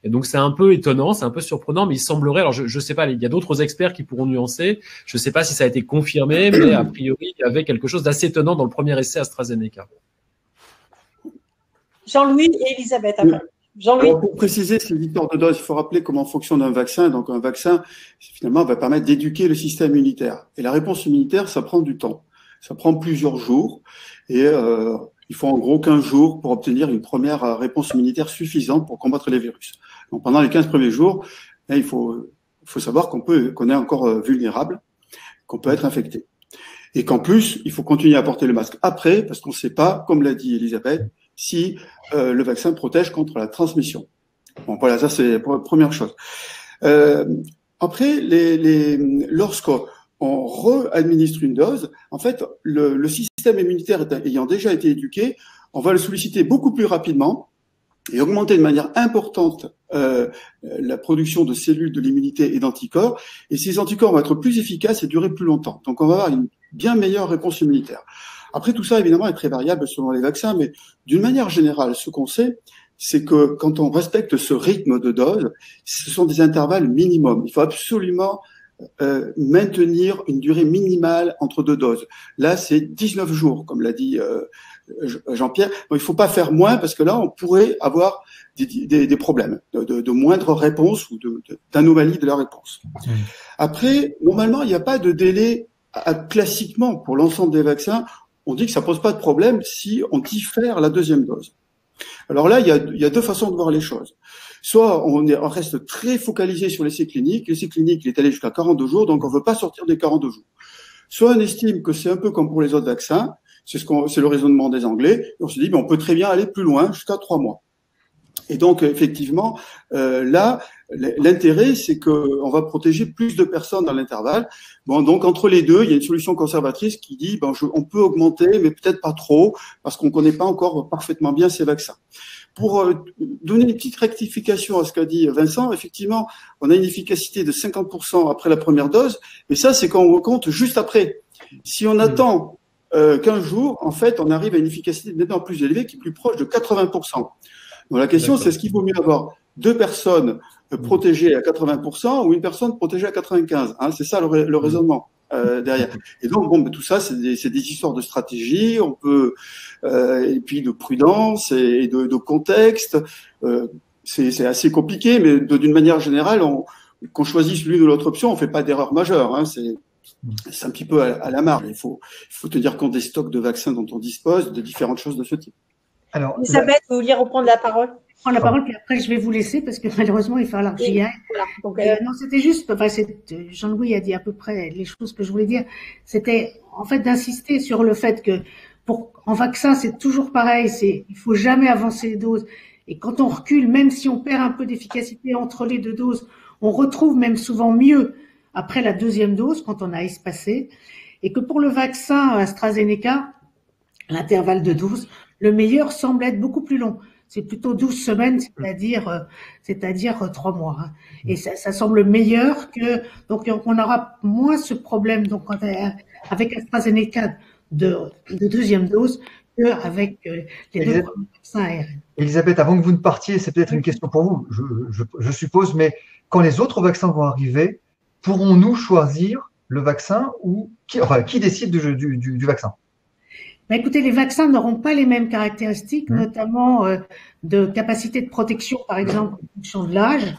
Et donc c'est un peu étonnant, c'est un peu surprenant, mais il semblerait, alors je sais pas, il y a d'autres experts qui pourront nuancer, je sais pas si ça a été confirmé, mais a priori il y avait quelque chose d'assez étonnant dans le premier essai AstraZeneca. Jean-Louis et Elisabeth après. Jean-Louis. Alors, pour préciser ces histoires de doses, il faut rappeler comment fonctionne un vaccin. Donc, un vaccin, finalement, va permettre d'éduquer le système immunitaire. Et la réponse immunitaire, ça prend du temps. Ça prend plusieurs jours. Et il faut en gros 15 jours pour obtenir une première réponse immunitaire suffisante pour combattre les virus. Donc, pendant les 15 premiers jours, là, il faut savoir qu'on est encore vulnérable, qu'on peut être infecté. Et qu'en plus, il faut continuer à porter le masque après, parce qu'on ne sait pas, comme l'a dit Elisabeth, si le vaccin protège contre la transmission. Bon, voilà, ça c'est la première chose. Après, lorsqu'on re-administre une dose, en fait, le système immunitaire ayant déjà été éduqué, on va le solliciter beaucoup plus rapidement et augmenter de manière importante la production de cellules de l'immunité et d'anticorps. Et ces anticorps vont être plus efficaces et durer plus longtemps. Donc, on va avoir une bien meilleure réponse immunitaire. Après, tout ça, évidemment, est très variable selon les vaccins, mais d'une manière générale, ce qu'on sait, c'est que quand on respecte ce rythme de dose, ce sont des intervalles minimums. Il faut absolument maintenir une durée minimale entre deux doses. Là, c'est 19 jours, comme l'a dit Jean-Pierre. Donc, il ne faut pas faire moins, parce que là, on pourrait avoir des problèmes de moindre réponse ou d'anomalie de la réponse. Après, normalement, il n'y a pas de délai classiquement pour l'ensemble des vaccins. On dit que ça pose pas de problème si on diffère la deuxième dose. Alors là, il y a deux façons de voir les choses. Soit on reste très focalisé sur l'essai clinique. L'essai clinique, il est allé jusqu'à 42 jours, donc on veut pas sortir des 42 jours. Soit on estime que c'est un peu comme pour les autres vaccins, c'est le raisonnement des Anglais, et on se dit, mais on peut très bien aller plus loin, jusqu'à 3 mois. Et donc, effectivement, là, l'intérêt, c'est qu'on va protéger plus de personnes dans l'intervalle. Bon, donc, entre les deux, il y a une solution conservatrice qui dit, on peut augmenter, mais peut-être pas trop, parce qu'on ne connaît pas encore parfaitement bien ces vaccins. Pour donner une petite rectification à ce qu'a dit Vincent, effectivement, on a une efficacité de 50% après la première dose, mais ça, c'est quand on compte juste après. Si on attend 15 jours, en fait, on arrive à une efficacité nettement plus élevée, qui est plus proche de 80%. Donc la question, c'est est-ce qu'il vaut mieux avoir 2 personnes protégées à 80% ou une personne protégée à 95%, hein, c'est ça le raisonnement derrière. Et donc, bon, tout ça, c'est des histoires de stratégie, on peut, et puis de prudence et de contexte. C'est assez compliqué, mais d'une manière générale, qu'on choisisse l'une ou l'autre option, on fait pas d'erreur majeure. Hein, c'est un petit peu à la marge. Il faut tenir compte des stocks de vaccins dont on dispose, de différentes choses de ce type. Alors, Elisabeth, vous vouliez reprendre la parole? Je prends la parole, puis après, je vais vous laisser parce que malheureusement, il va falloir que j'y aille. Voilà. Non, c'était juste, Jean-Louis a dit à peu près les choses que je voulais dire. C'était, en fait, d'insister sur le fait que en vaccin, c'est toujours pareil, il faut jamais avancer les doses. Et quand on recule, même si on perd un peu d'efficacité entre les 2 doses, on retrouve même souvent mieux après la 2e dose quand on a espacé. Et que pour le vaccin AstraZeneca, l'intervalle de dose, le meilleur semble être beaucoup plus long. C'est plutôt 12 semaines, c'est-à-dire 3 mois. Hein. Et ça semble meilleur donc on aura moins ce problème, donc, avec AstraZeneca de 2e dose qu'avec les 2 premiers vaccins ARN. Elisabeth, avant que vous ne partiez, c'est peut-être une question pour vous, je suppose, mais quand les autres vaccins vont arriver, pourrons-nous choisir le vaccin ou qui décide du vaccin? Écoutez, les vaccins n'auront pas les mêmes caractéristiques, notamment de capacité de protection, par exemple, en fonction de l'âge.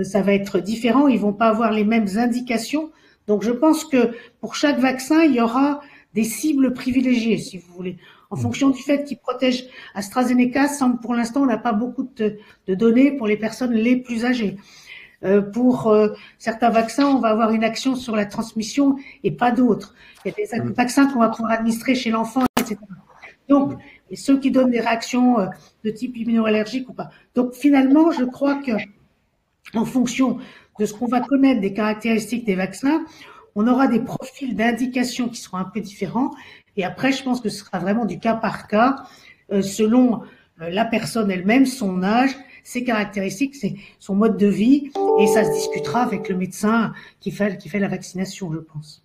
Ça va être différent, ils vont pas avoir les mêmes indications. Donc, je pense que pour chaque vaccin, il y aura des cibles privilégiées, si vous voulez. En fonction du fait qu'ils protègent AstraZeneca, pour l'instant, on n'a pas beaucoup de données pour les personnes les plus âgées. Pour certains vaccins, on va avoir une action sur la transmission et pas d'autres. Il y a des vaccins qu'on va pouvoir administrer chez l'enfant, etc. Donc, et ceux qui donnent des réactions de type immunoallergique ou pas. Donc, finalement, je crois que, en fonction de ce qu'on va connaître des caractéristiques des vaccins, on aura des profils d'indication qui seront un peu différents. Et après, je pense que ce sera vraiment du cas par cas, selon la personne elle-même, son âge, ses caractéristiques, son mode de vie, et ça se discutera avec le médecin qui fait la vaccination, je pense.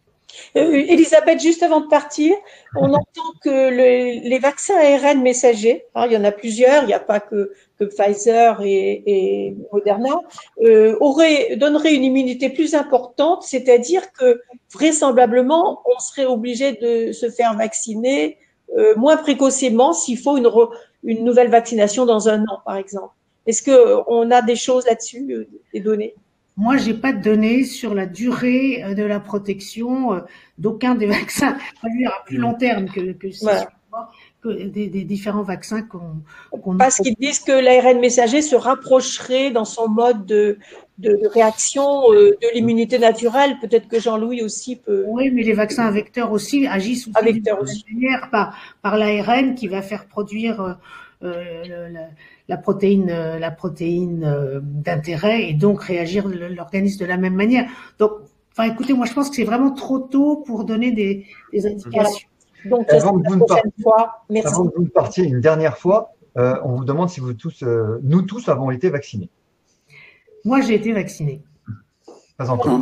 Elisabeth, juste avant de partir, on entend que les vaccins ARN messagers, il y en a plusieurs, il n'y a pas que Pfizer et Moderna, donneraient une immunité plus importante, c'est-à-dire que vraisemblablement, on serait obligé de se faire vacciner moins précocement s'il faut une nouvelle vaccination dans un an, par exemple. Est-ce qu'on a des choses là-dessus, des données? Moi, j'ai pas de données sur la durée de la protection d'aucun des vaccins. Enfin, lui, à plus long terme que 6 Voilà. mois, que des différents vaccins qu'on Parce qu'ils disent que l'ARN messager se rapprocherait dans son mode de réaction de l'immunité naturelle. Peut-être que Jean-Louis aussi peut. Oui, mais les vaccins à vecteur aussi agissent À aussi vecteur d'une aussi. manière par l'ARN qui va faire produire la protéine d'intérêt et donc réagir l'organisme de la même manière. Donc, enfin, écoutez, moi je pense que c'est vraiment trop tôt pour donner des indications. Donc, Avant que vous la prochaine fois. Merci. Avant que vous ne partiez une dernière fois, on vous demande si nous tous avons été vaccinés. Moi, j'ai été vaccinée. Pas encore.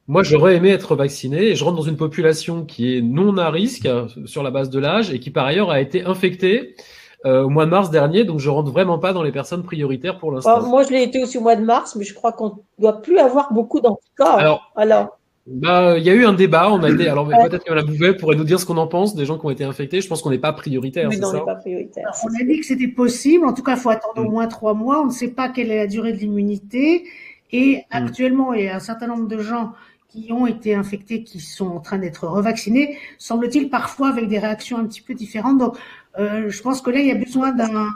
Moi, j'aurais aimé être vacciné et je rentre dans une population qui est non à risque sur la base de l'âge et qui par ailleurs a été infectée au mois de mars dernier, donc je rentre vraiment pas dans les personnes prioritaires pour l'instant. Moi, je l'ai été aussi au mois de mars, mais je crois qu'on ne doit plus avoir beaucoup d'anticorps. Alors, il y a eu un débat, on a été, alors peut-être que Mme Bouvet pourrait nous dire ce qu'on en pense des gens qui ont été infectés. Je pense qu'on n'est pas prioritaire, mais c'est non, on ça? n'est pas prioritaire. Alors, on a dit que c'était possible. En tout cas, il faut attendre au moins 3 mois. On ne sait pas quelle est la durée de l'immunité. Et actuellement, il y a un certain nombre de gens qui ont été infectés, qui sont en train d'être revaccinés, semble-t-il parfois avec des réactions un petit peu différentes. Donc, je pense que là, il y a besoin d'un...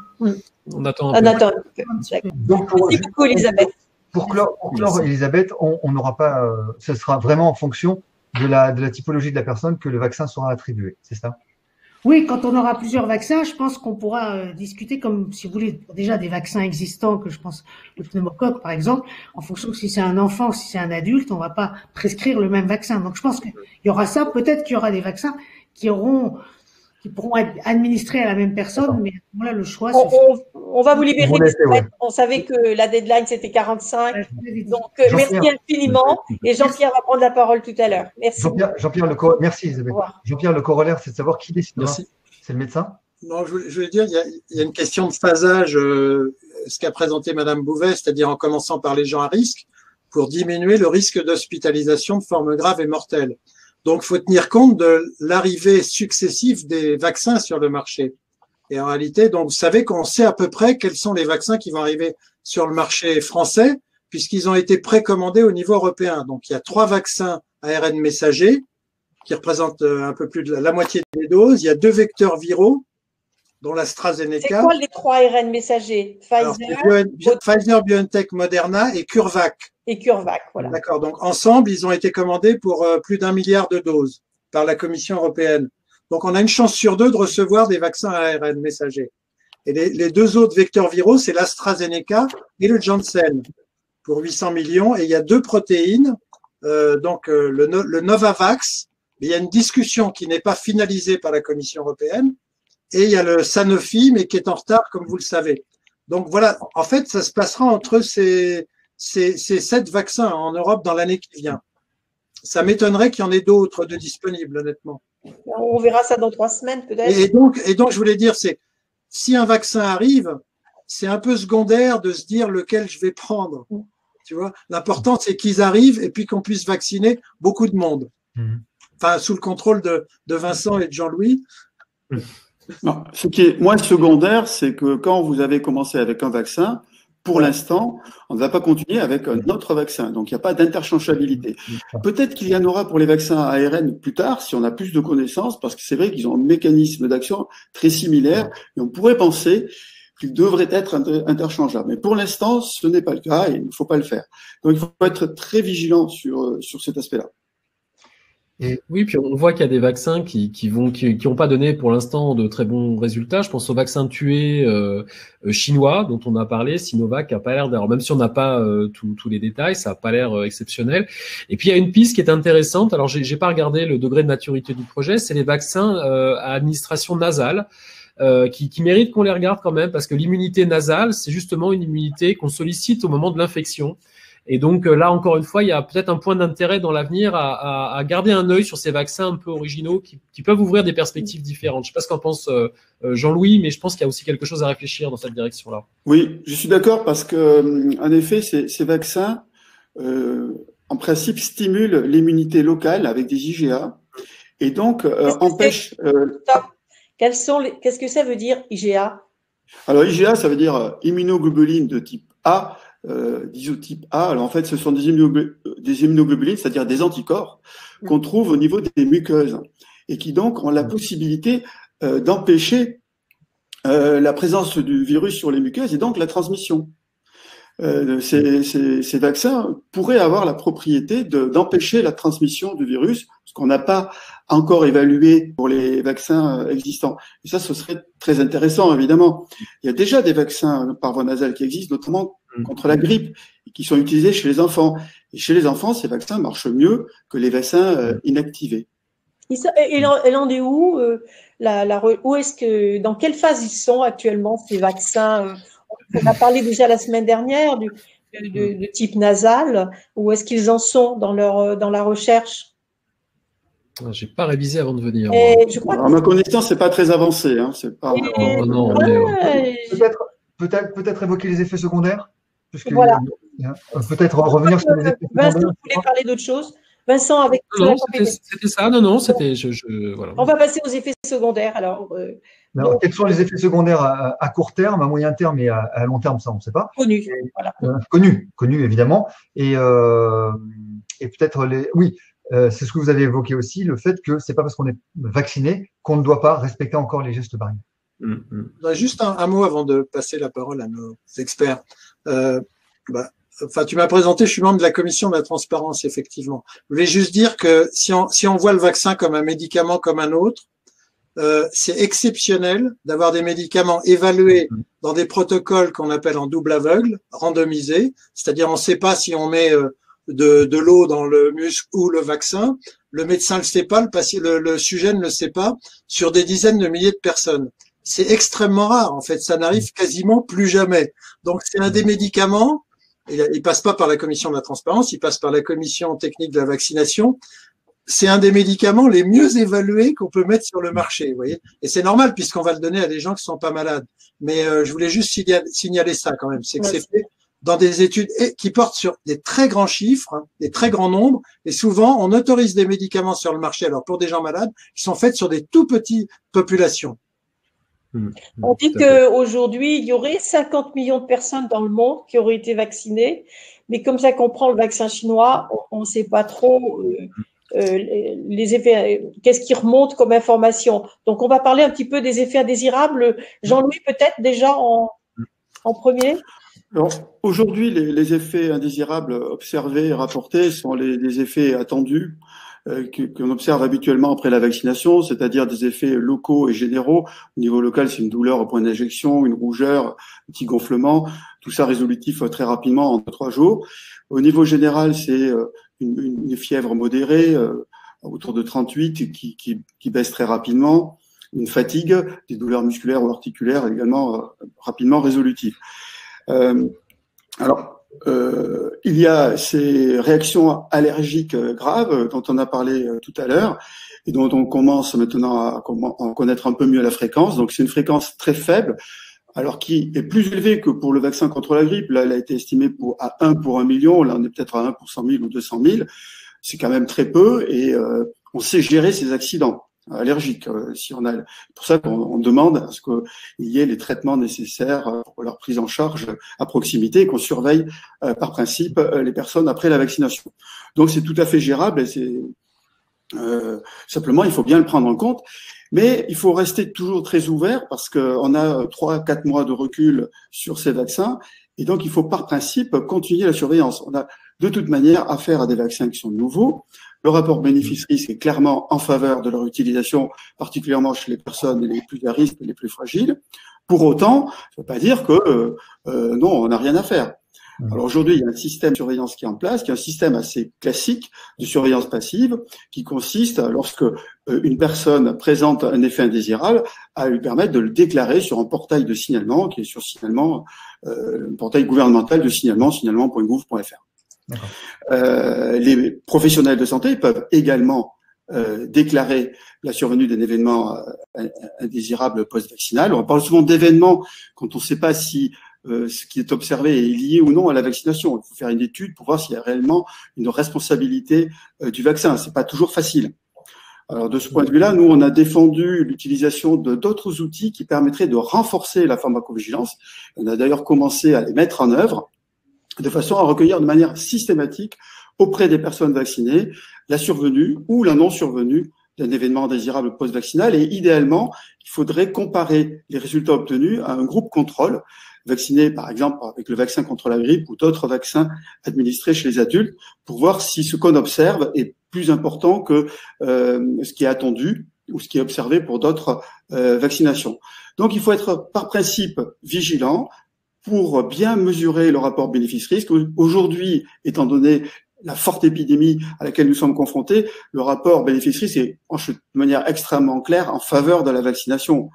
On attend un peu. Donc, merci beaucoup, Elisabeth. Pour clore, Elisabeth, on n'aura pas, ce sera vraiment en fonction de la typologie de la personne que le vaccin sera attribué, c'est ça? Oui, quand on aura plusieurs vaccins, je pense qu'on pourra discuter comme, si vous voulez, déjà des vaccins existants, que je pense, le pneumocoque, par exemple, en fonction de si c'est un enfant, si c'est un adulte, on va pas prescrire le même vaccin. Donc, je pense qu'il y aura ça. Peut-être qu'il y aura des vaccins qui pourront être administrés à la même personne, mais à ce moment-là, le choix se fait. On va vous libérer. On savait que la deadline, c'était 45. Donc, merci infiniment. Et Jean-Pierre va prendre la parole tout à l'heure. Merci. Merci Isabelle. Jean-Pierre, le corollaire, c'est de savoir qui décidera. C'est le médecin? Non, je voulais dire, il y a une question de phasage, ce qu'a présenté Madame Bouvet, c'est-à-dire en commençant par les gens à risque, pour diminuer le risque d'hospitalisation de forme grave et mortelle. Donc, il faut tenir compte de l'arrivée successive des vaccins sur le marché. Et en réalité, donc, vous savez qu'on sait à peu près quels sont les vaccins qui vont arriver sur le marché français, puisqu'ils ont été précommandés au niveau européen. Donc, il y a 3 vaccins ARN messagers qui représentent un peu plus de la moitié des doses. Il y a 2 vecteurs viraux, dont l'AstraZeneca. C'est quoi les 3 ARN messagers? Pfizer, BioNTech, Moderna et CureVac. Et CureVac, voilà. D'accord. Donc, ensemble, ils ont été commandés pour plus d'1 milliard de doses par la Commission européenne. Donc, on a une chance sur 2 de recevoir des vaccins à ARN messagers. Et les 2 autres vecteurs viraux, c'est l'AstraZeneca et le Janssen pour 800 millions. Et il y a 2 protéines, le Novavax. Mais il y a une discussion qui n'est pas finalisée par la Commission européenne. Et il y a le Sanofi, mais qui est en retard, comme vous le savez. Donc, voilà. En fait, ça se passera entre ces 7 vaccins en Europe dans l'année qui vient. Ça m'étonnerait qu'il y en ait d'autres de disponibles, honnêtement. On verra ça dans 3 semaines, peut-être. Et donc, je voulais dire, si un vaccin arrive, c'est un peu secondaire de se dire lequel je vais prendre. Tu vois, l'important, c'est qu'ils arrivent et puis qu'on puisse vacciner beaucoup de monde. Enfin, sous le contrôle de Vincent et de Jean-Louis. Non, ce qui est moins secondaire, c'est que quand vous avez commencé avec un vaccin, pour l'instant, on ne va pas continuer avec un autre vaccin. Donc, il n'y a pas d'interchangeabilité. Peut-être qu'il y en aura pour les vaccins ARN plus tard, si on a plus de connaissances, parce que c'est vrai qu'ils ont un mécanisme d'action très similaire, et on pourrait penser qu'ils devraient être interchangeables. Mais pour l'instant, ce n'est pas le cas et il ne faut pas le faire. Donc, il faut être très vigilant sur cet aspect-là. Et oui, puis on voit qu'il y a des vaccins qui ont pas donné pour l'instant de très bons résultats. Je pense au vaccin tué chinois dont on a parlé, Sinovac, qui a pas l'air alors même si on n'a pas tous les détails, ça a pas l'air exceptionnel. Et puis il y a une piste qui est intéressante. Alors j'ai pas regardé le degré de maturité du projet, c'est les vaccins à administration nasale. Qui méritent qu'on les regarde quand même parce que l'immunité nasale, c'est justement une immunité qu'on sollicite au moment de l'infection. Et donc là, encore une fois, il y a peut-être un point d'intérêt dans l'avenir à garder un œil sur ces vaccins un peu originaux qui peuvent ouvrir des perspectives différentes. Je ne sais pas ce qu'en pense Jean-Louis, mais je pense qu'il y a aussi quelque chose à réfléchir dans cette direction-là. Oui, je suis d'accord parce que, en effet, ces vaccins, en principe, stimulent l'immunité locale avec des IgA. et donc empêche. Qu'est-ce que ça veut dire IgA? Alors IgA, ça veut dire immunoglobuline de type A, d'isotype A. Alors en fait, ce sont des immunoglobulines, c'est-à-dire des anticorps qu'on trouve au niveau des muqueuses et qui donc ont la possibilité d'empêcher la présence du virus sur les muqueuses et donc la transmission. Ces vaccins pourraient avoir la propriété d'empêcher la transmission du virus, ce qu'on n'a pas encore évalué pour les vaccins existants. Et ça, ce serait très intéressant, évidemment. Il y a déjà des vaccins par voie nasale qui existent, notamment contre la grippe, et qui sont utilisés chez les enfants. Et chez les enfants, ces vaccins marchent mieux que les vaccins inactivés. Elle en est où où est-ce que, dans quelle phase ils sont actuellement, ces vaccins? On a parlé déjà la semaine dernière de type nasal. Où est-ce qu'ils en sont dans la recherche? J'ai pas révisé avant de venir. Je crois à ma connaissance, c'est pas très avancé. Hein, c'est pas. Non, Peut-être évoquer les effets secondaires. Voilà. Peut-être revenir sur les effets secondaires. Vincent, vous voulez parler d'autre chose? Vincent, avec non, c'était ça. Non, c'était. Voilà. On va passer aux effets secondaires. Alors, quels sont les effets secondaires à court terme, à moyen terme et à long terme, ça on ne sait pas. Connus. Voilà. Connus évidemment. Et peut-être c'est ce que vous avez évoqué aussi, le fait que c'est pas parce qu'on est vacciné qu'on ne doit pas respecter encore les gestes barrières. Juste un mot avant de passer la parole à nos experts. Tu m'as présenté, je suis membre de la commission de la transparence, effectivement. Je voulais juste dire que si on voit le vaccin comme un médicament comme un autre, c'est exceptionnel d'avoir des médicaments évalués dans des protocoles qu'on appelle en double aveugle, randomisés, c'est-à-dire on ne sait pas si on met de l'eau dans le muscle ou le vaccin, le médecin ne le sait pas, le sujet ne le sait pas, sur des dizaines de milliers de personnes. C'est extrêmement rare, en fait, ça n'arrive quasiment plus jamais. Donc c'est un des médicaments. Il passe pas par la commission de la transparence, il passe par la commission technique de la vaccination. C'est un des médicaments les mieux évalués qu'on peut mettre sur le marché, vous voyez. Et c'est normal puisqu'on va le donner à des gens qui sont pas malades. Mais je voulais juste signaler ça quand même, c'est que c'est fait dans des études qui portent sur des très grands chiffres, des très grands nombres, et souvent on autorise des médicaments sur le marché, alors pour des gens malades, qui sont faits sur des tout petites populations. On dit qu'aujourd'hui, il y aurait 50 millions de personnes dans le monde qui auraient été vaccinées, mais comme ça qu'on prend le vaccin chinois, on ne sait pas trop les effets, qu'est-ce qui remonte comme information. Donc, on va parler un petit peu des effets indésirables. Jean-Louis, peut-être déjà en premier. Aujourd'hui, les effets indésirables observés et rapportés sont les effets attendus qu'on observe habituellement après la vaccination, c'est-à-dire des effets locaux et généraux. Au niveau local, c'est une douleur au point d'injection, une rougeur, un petit gonflement, tout ça résolutif très rapidement en 3 jours. Au niveau général, c'est une fièvre modérée, autour de 38, qui baisse très rapidement, une fatigue, des douleurs musculaires ou articulaires également rapidement résolutives. Il y a ces réactions allergiques graves dont on a parlé tout à l'heure et dont on commence maintenant à connaître un peu mieux la fréquence. Donc c'est une fréquence très faible, alors qui est plus élevée que pour le vaccin contre la grippe. Là, elle a été estimée à 1 pour 1 million. Là, on est peut-être à 1 pour 100 000 ou 200 000. C'est quand même très peu et on sait gérer ces accidents allergiques. C'est pour ça qu'on demande à ce qu'il y ait les traitements nécessaires pour leur prise en charge à proximité et qu'on surveille par principe les personnes après la vaccination. Donc c'est tout à fait gérable et c'est simplement il faut bien le prendre en compte. Mais il faut rester toujours très ouvert parce qu'on a 3-4 mois de recul sur ces vaccins et donc il faut par principe continuer la surveillance. On a de toute manière affaire à des vaccins qui sont nouveaux. Le rapport bénéfice-risque est clairement en faveur de leur utilisation, particulièrement chez les personnes les plus à risque et les plus fragiles. Pour autant, ça ne veut pas dire que non, on n'a rien à faire. Alors aujourd'hui, il y a un système de surveillance qui est en place, qui est un système assez classique de surveillance passive, qui consiste, lorsque une personne présente un effet indésirable, à lui permettre de le déclarer sur un portail de signalement, qui est sur signalement, un portail gouvernemental de signalement, signalement.gouv.fr. Les professionnels de santé peuvent également déclarer la survenue d'un événement indésirable post-vaccinal. On parle souvent d'événements quand on ne sait pas si ce qui est observé est lié ou non à la vaccination. Il faut faire une étude pour voir s'il y a réellement une responsabilité du vaccin. C'est pas toujours facile. Alors, de ce point de vue-là, nous, on a défendu l'utilisation de d'autres outils qui permettraient de renforcer la pharmacovigilance. On a d'ailleurs commencé à les mettre en œuvre de façon à recueillir de manière systématique auprès des personnes vaccinées la survenue ou la non-survenue d'un événement indésirable post-vaccinal. Et idéalement, il faudrait comparer les résultats obtenus à un groupe contrôle vacciné, par exemple, avec le vaccin contre la grippe ou d'autres vaccins administrés chez les adultes pour voir si ce qu'on observe est plus important que ce qui est attendu ou ce qui est observé pour d'autres vaccinations. Donc, il faut être par principe vigilant pour bien mesurer le rapport bénéfice-risque. Aujourd'hui, étant donné la forte épidémie à laquelle nous sommes confrontés, le rapport bénéfice-risque est de manière extrêmement claire en faveur de la vaccination.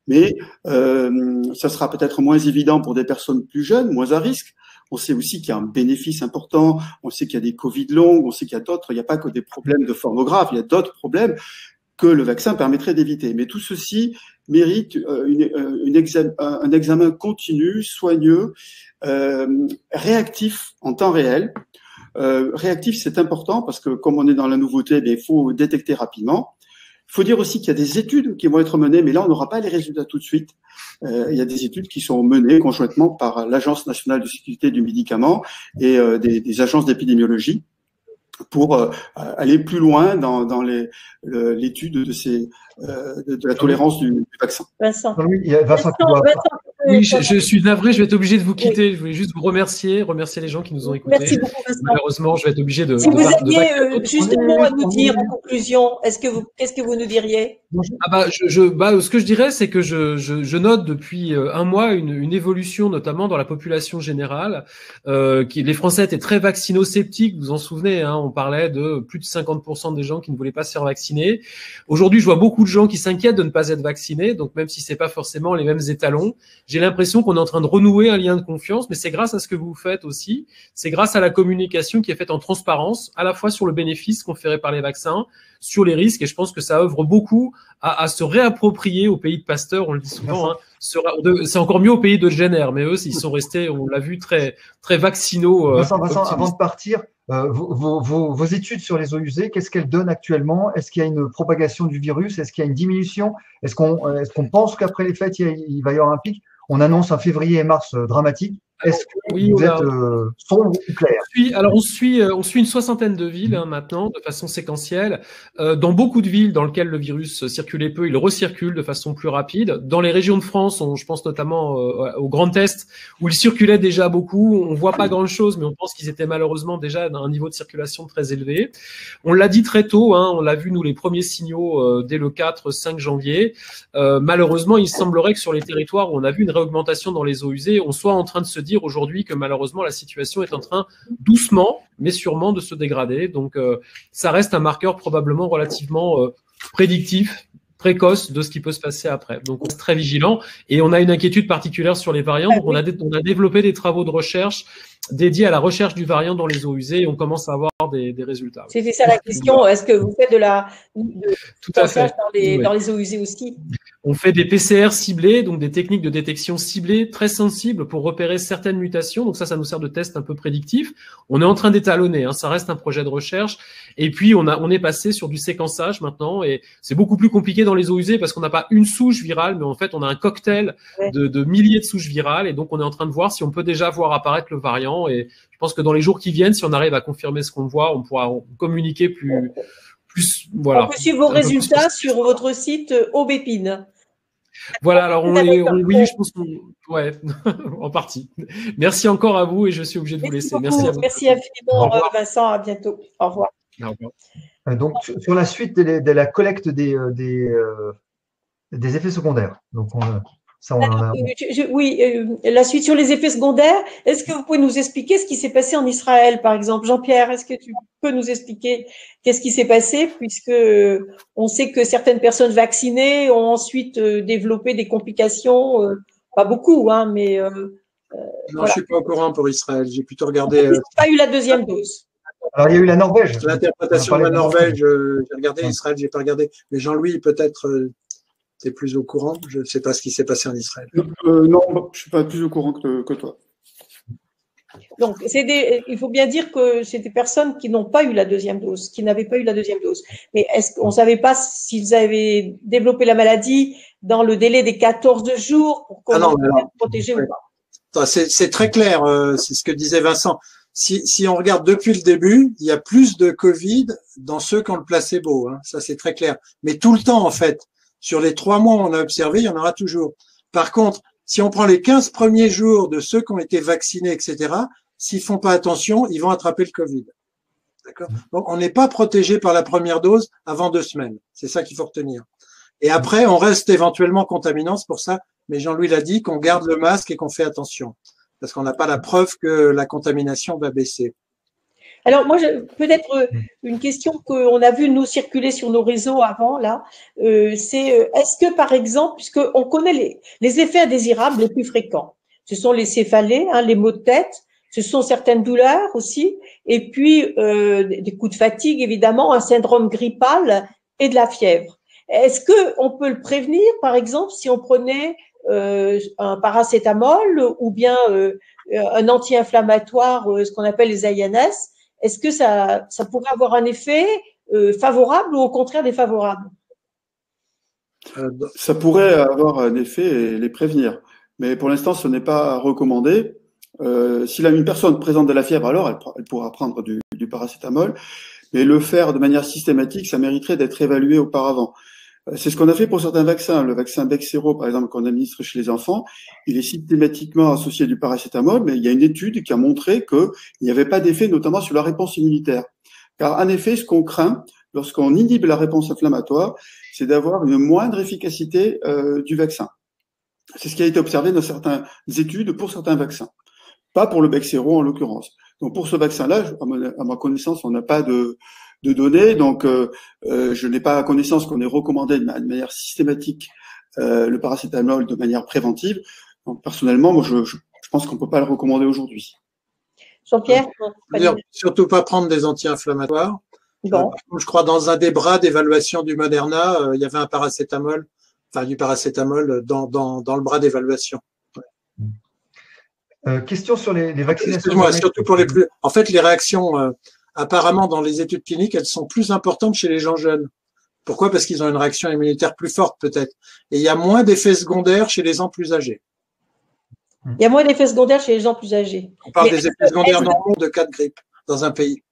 Mais ça sera peut-être moins évident pour des personnes plus jeunes, moins à risque. On sait aussi qu'il y a un bénéfice important, on sait qu'il y a des Covid longues, on sait qu'il y a d'autres, il n'y a pas que des problèmes de forme grave, il y a d'autres problèmes que le vaccin permettrait d'éviter. Mais tout ceci mérite un examen continu, soigneux, réactif en temps réel. Réactif, c'est important parce que comme on est dans la nouveauté, il faut détecter rapidement. Il faut dire aussi qu'il y a des études qui vont être menées, mais là, on n'aura pas les résultats tout de suite. Il y a des études qui sont menées conjointement par l'Agence nationale de sécurité du médicament et des agences d'épidémiologie pour aller plus loin dans l'étude de la tolérance du vaccin. Vincent. Oui, Vincent, oui, je suis navré, je vais être obligé de vous quitter. Je voulais juste vous remercier les gens qui nous ont écoutés. Merci beaucoup, Vincent. Malheureusement, je vais être obligé de. Si vous aviez juste un mot à nous dire en conclusion, qu'est-ce que vous nous diriez? Ce que je dirais, c'est que je note depuis un mois une évolution, notamment dans la population générale. Les Français étaient très vaccino-sceptiques, vous vous en souvenez, hein, on parlait de plus de 50% des gens qui ne voulaient pas se faire vacciner. Aujourd'hui, je vois beaucoup de gens qui s'inquiètent de ne pas être vaccinés, donc même si c'est pas forcément les mêmes étalons, j'ai l'impression qu'on est en train de renouer un lien de confiance, mais c'est grâce à ce que vous faites aussi, c'est grâce à la communication qui est faite en transparence, à la fois sur le bénéfice conféré par les vaccins, sur les risques, et je pense que ça œuvre beaucoup à se réapproprier au pays de Pasteur, on le dit souvent, hein, c'est encore mieux au pays de Jenner, mais eux, ils sont restés, on l'a vu, très, très vaccinaux. Vincent, avant de partir, vos études sur les eaux usées, qu'est-ce qu'elles donnent actuellement? Est-ce qu'il y a une propagation du virus? Est-ce qu'il y a une diminution? Est-ce qu'on pense qu'après les fêtes, il va y avoir un pic? On annonce un février et mars dramatique. Est-ce que vous êtes sombre ou clair? Alors on suit une soixantaine de villes maintenant de façon séquentielle. Dans beaucoup de villes dans lesquelles le virus circulait peu, il recircule de façon plus rapide. Dans les régions de France, je pense notamment au Grand Est, où il circulait déjà beaucoup. On voit pas grand-chose, mais on pense qu'ils étaient malheureusement déjà à un niveau de circulation très élevé. On l'a dit très tôt, hein, on l'a vu nous les premiers signaux dès le 4-5 janvier. Malheureusement, il semblerait que sur les territoires où on a vu une réaugmentation dans les eaux usées, on soit en train de se dire aujourd'hui que malheureusement la situation est en train doucement mais sûrement de se dégrader. Donc ça reste un marqueur probablement relativement prédictif, précoce de ce qui peut se passer après. Donc on est très vigilant et on a une inquiétude particulière sur les variants. Donc on a développé des travaux de recherche dédiés à la recherche du variant dans les eaux usées et on commence à avoir des résultats. C'était ça la question. Est-ce que vous faites tout à fait dans les eaux usées aussi? On fait des PCR ciblés, donc des techniques de détection ciblées, très sensibles pour repérer certaines mutations. Donc ça nous sert de test un peu prédictif. On est en train d'étalonner, hein, ça reste un projet de recherche. Et puis on est passé sur du séquençage maintenant, et c'est beaucoup plus compliqué dans les eaux usées parce qu'on n'a pas une souche virale, mais en fait on a un cocktail de milliers de souches virales. Et donc on est en train de voir si on peut déjà voir apparaître le variant. Et je pense que dans les jours qui viennent, si on arrive à confirmer ce qu'on voit, on pourra communiquer plus voilà. On peut suivre vos résultats sur votre site Aubépine. Voilà, alors oui, je pense ouais, en partie. Merci encore à vous et je suis obligé de vous laisser. Merci à vous. Merci infiniment, Vincent. À bientôt. Au revoir. Au revoir. Donc, sur la suite de la collecte des effets secondaires. Donc, ça, on en a... Oui, la suite sur les effets secondaires. Est-ce que vous pouvez nous expliquer ce qui s'est passé en Israël, par exemple? Jean-Pierre, est-ce que tu peux nous expliquer qu'est-ce qui s'est passé, puisque on sait que certaines personnes vaccinées ont ensuite développé des complications, pas beaucoup, hein, mais… non, voilà. Je suis pas au courant pour Israël. J'ai plutôt regardé… pas eu la deuxième dose. Alors, il y a eu la Norvège. L'interprétation de la Norvège, j'ai regardé. Israël, j'ai pas regardé. Mais Jean-Louis, peut-être… T'es plus au courant? Je ne sais pas ce qui s'est passé en Israël. Non, je suis pas plus au courant que toi. Donc, il faut bien dire que c'est des personnes qui n'ont pas eu la deuxième dose, qui n'avaient pas eu la deuxième dose. Mais est-ce qu'on ne savait pas s'ils avaient développé la maladie dans le délai des 14 jours pour qu'on soit protégé ou pas? C'est très clair, c'est ce que disait Vincent. Si on regarde depuis le début, il y a plus de Covid dans ceux qui ont le placebo, hein, ça c'est très clair. Mais tout le temps, en fait, sur les 3 mois où on a observé, il y en aura toujours. Par contre, si on prend les 15 premiers jours de ceux qui ont été vaccinés, etc., s'ils font pas attention, ils vont attraper le Covid. D'accord? Donc, on n'est pas protégé par la première dose avant 2 semaines. C'est ça qu'il faut retenir. Et après, on reste éventuellement contaminant, c'est pour ça, mais Jean-Louis l'a dit, qu'on garde le masque et qu'on fait attention. Parce qu'on n'a pas la preuve que la contamination va baisser. Alors, moi, peut-être une question qu'on a vu nous circuler sur nos réseaux avant, là, c'est est-ce que, par exemple, puisqu'on connaît les effets indésirables les plus fréquents, ce sont les céphalées, hein, les maux de tête, ce sont certaines douleurs aussi, et puis des coups de fatigue, évidemment, un syndrome grippal et de la fièvre. Est-ce qu'on peut le prévenir, par exemple, si on prenait un paracétamol ou bien un anti-inflammatoire, ce qu'on appelle les INS? Est-ce que ça pourrait avoir un effet favorable ou au contraire défavorable? Ça pourrait avoir un effet et les prévenir. Mais pour l'instant, ce n'est pas recommandé. Si une personne présente de la fièvre, alors elle pourra prendre du paracétamol. Mais le faire de manière systématique, ça mériterait d'être évalué auparavant. C'est ce qu'on a fait pour certains vaccins. Le vaccin Bexsero, par exemple, qu'on administre chez les enfants, il est systématiquement associé du paracétamol, mais il y a une étude qui a montré qu'il n'y avait pas d'effet, notamment sur la réponse immunitaire. Car en effet, ce qu'on craint, lorsqu'on inhibe la réponse inflammatoire, c'est d'avoir une moindre efficacité du vaccin. C'est ce qui a été observé dans certaines études pour certains vaccins. Pas pour le Bexsero en l'occurrence. Donc pour ce vaccin-là, à ma connaissance, on n'a pas de données, donc je n'ai pas connaissance qu'on ait recommandé de manière systématique le paracétamol de manière préventive. Donc personnellement, moi je pense qu'on peut pas le recommander aujourd'hui. Jean-Pierre, surtout pas prendre des anti-inflammatoires. Bon. Je crois dans un des bras d'évaluation du Moderna, il y avait un paracétamol, enfin du paracétamol dans le bras d'évaluation. Question sur les vaccinations. Excuse-moi, surtout pour les plus. En fait, les réactions, apparemment, dans les études cliniques, elles sont plus importantes chez les gens jeunes. Pourquoi? Parce qu'ils ont une réaction immunitaire plus forte, peut-être. Et il y a moins d'effets secondaires chez les gens plus âgés. Il y a moins d'effets secondaires chez les gens plus âgés. On parle des effets secondaires normaux de cas de grippe dans un pays.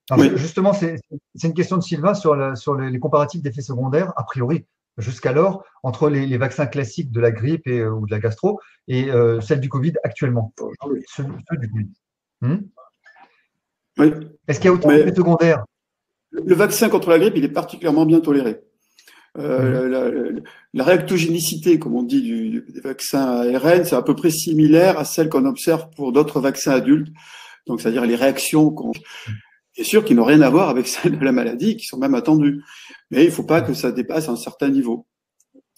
Alors, justement, c'est une question de Sylvain sur les comparatifs d'effets secondaires, a priori, jusqu'alors, entre les vaccins classiques de la grippe ou de la gastro et celle du Covid actuellement. Ceux du Covid. Oui. Est-ce qu'il y a autant d'effets secondaires? Le vaccin contre la grippe, il est particulièrement bien toléré. La réactogénicité, comme on dit, des vaccins ARN, c'est à peu près similaire à celle qu'on observe pour d'autres vaccins adultes. Donc, c'est-à-dire les réactions bien sûr, qui n'ont rien à voir avec celles de la maladie, qui sont même attendues. Mais il ne faut pas que ça dépasse un certain niveau.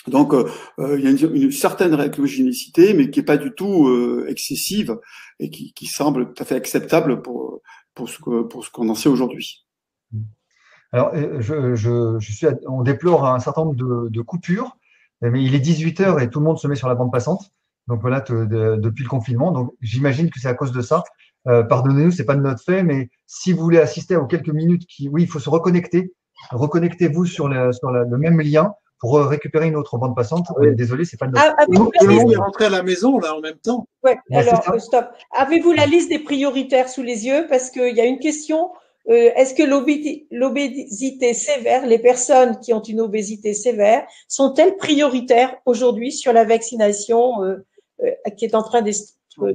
Donc, il y a une certaine réactogénicité, mais qui n'est pas du tout excessive et qui semble tout à fait acceptable pour ce qu'on en sait aujourd'hui. Alors, on déplore un certain nombre de coupures, mais il est 18h et tout le monde se met sur la bande passante. Donc voilà, depuis le confinement. Donc j'imagine que c'est à cause de ça. Pardonnez-nous, c'est pas de notre fait, mais si vous voulez assister aux quelques minutes oui, il faut se reconnecter. Reconnectez-vous sur le même lien pour récupérer une autre bande passante. Désolé, c'est pas de notre fait. Tout le monde est rentré à la maison là en même temps. Ouais, alors stop. Avez-vous la liste des prioritaires sous les yeux? Parce qu'il y a une question. Est-ce que l'obésité sévère, les personnes qui ont une obésité sévère, sont-elles prioritaires aujourd'hui sur la vaccination qui est en train d'être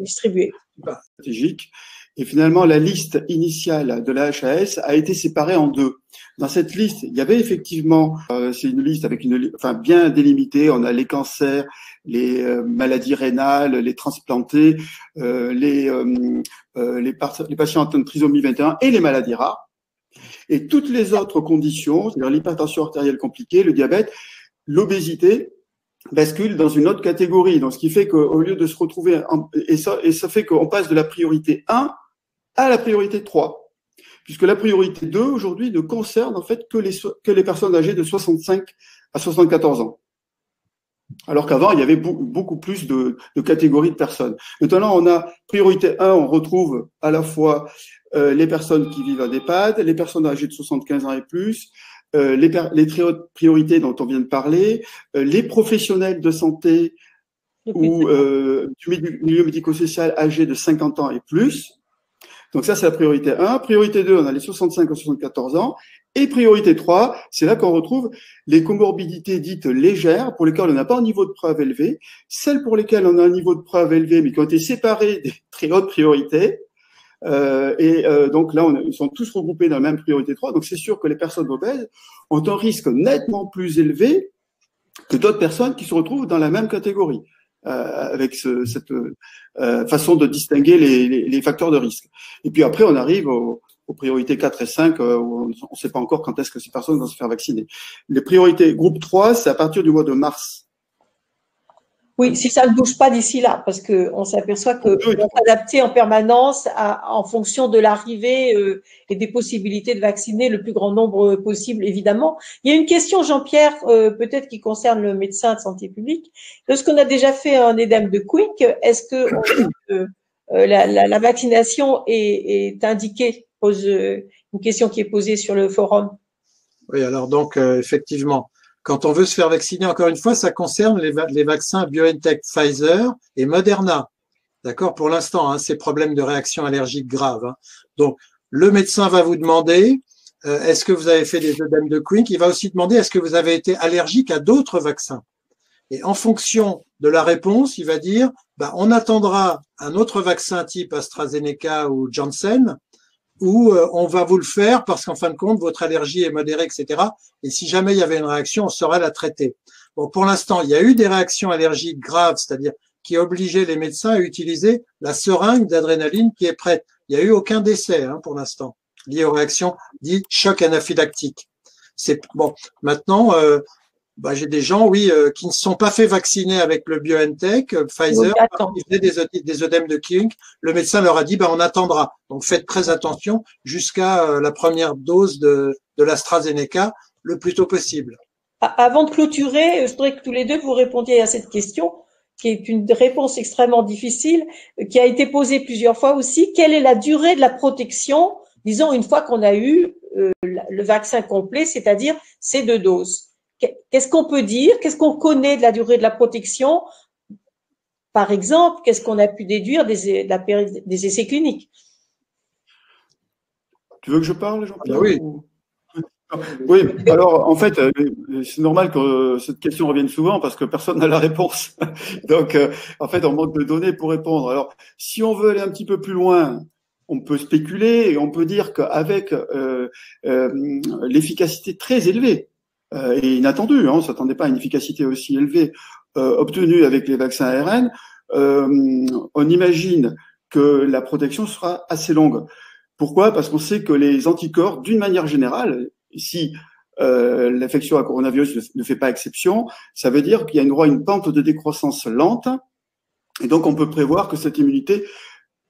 distribuée? Stratégique. Et finalement, la liste initiale de la HAS a été séparée en deux. Dans cette liste, il y avait effectivement, c'est une liste avec bien délimitée. On a les cancers, les maladies rénales, les transplantés, les patients atteints de trisomie 21 et les maladies rares. Et toutes les autres conditions, c'est-à-dire l'hypertension artérielle compliquée, le diabète, l'obésité, bascule dans une autre catégorie. Donc, ce qui fait qu'au lieu de se retrouver, et ça fait qu'on passe de la priorité 1 à la priorité 3. Puisque la priorité 2, aujourd'hui, ne concerne en fait que les personnes âgées de 65 à 74 ans. Alors qu'avant, il y avait beaucoup plus de catégories de personnes. Maintenant, on a priorité 1, on retrouve à la fois les personnes qui vivent en EHPAD, les personnes âgées de 75 ans et plus, les priorités dont on vient de parler, les professionnels de santé ou du milieu médico-social âgés de 50 ans et plus. Donc ça, c'est la priorité 1. Priorité 2, on a les 65 à 74 ans. Et priorité 3, c'est là qu'on retrouve les comorbidités dites légères, pour lesquelles on n'a pas un niveau de preuve élevé, celles pour lesquelles on a un niveau de preuve élevé, mais qui ont été séparées des très hautes priorités. Donc là, ils sont tous regroupés dans la même priorité 3. Donc c'est sûr que les personnes obèses ont un risque nettement plus élevé que d'autres personnes qui se retrouvent dans la même catégorie, avec cette façon de distinguer les facteurs de risque. Et puis après, on arrive aux priorités 4 et 5, où on ne sait pas encore quand est-ce que ces personnes vont se faire vacciner. Les priorités groupe 3, c'est à partir du mois de mars. Oui, si ça ne bouge pas d'ici là, parce qu'on s'aperçoit qu'on va s'adapter en permanence en fonction de l'arrivée et des possibilités de vacciner le plus grand nombre possible, évidemment. Il y a une question, Jean-Pierre, peut-être qui concerne le médecin de santé publique. Lorsqu'on a déjà fait un édème de Quick, est-ce que la vaccination est indiquée? Pose une question qui est posée sur le forum. Oui, alors donc effectivement, quand on veut se faire vacciner, encore une fois, ça concerne les vaccins BioNTech, Pfizer et Moderna. D'accord? Pour l'instant, hein, ces problèmes de réaction allergique graves. Hein. Donc, le médecin va vous demander, est-ce que vous avez fait des œdèmes de Quick? Il va aussi demander, est-ce que vous avez été allergique à d'autres vaccins? Et en fonction de la réponse, il va dire, on attendra un autre vaccin type AstraZeneca ou Janssen, ou on va vous le faire parce qu'en fin de compte, votre allergie est modérée, etc. Et si jamais il y avait une réaction, on saurait la traiter. Bon, pour l'instant, il y a eu des réactions allergiques graves, c'est-à-dire qui obligeaient les médecins à utiliser la seringue d'adrénaline qui est prête. Il n'y a eu aucun décès hein, pour l'instant lié aux réactions dites choc anaphylactique. C'est bon. Maintenant, j'ai des gens, oui, qui ne sont pas fait vacciner avec le BioNTech, Pfizer, ils faisaient des œdèmes de Quick. Le médecin leur a dit, on attendra. Donc, faites très attention jusqu'à la première dose de l'AstraZeneca le plus tôt possible. Avant de clôturer, je voudrais que tous les deux vous répondiez à cette question, qui est une réponse extrêmement difficile, qui a été posée plusieurs fois aussi. Quelle est la durée de la protection, disons, une fois qu'on a eu le vaccin complet, c'est-à-dire ces 2 doses? Qu'est-ce qu'on peut dire? Qu'est-ce qu'on connaît de la durée de la protection? Par exemple, qu'est-ce qu'on a pu déduire des essais cliniques? Tu veux que je parle, Jean-Pierre? Oui. Oui, alors en fait, c'est normal que cette question revienne souvent parce que personne n'a la réponse. Donc, en fait, on manque de données pour répondre. Alors, si on veut aller un petit peu plus loin, on peut spéculer et on peut dire qu'avec l'efficacité très élevée, et inattendue, on ne s'attendait pas à une efficacité aussi élevée obtenue avec les vaccins ARN, on imagine que la protection sera assez longue. Pourquoi? Parce qu'on sait que les anticorps, d'une manière générale, si l'infection à coronavirus ne fait pas exception, ça veut dire qu'il y a une pente de décroissance lente, et donc on peut prévoir que cette immunité,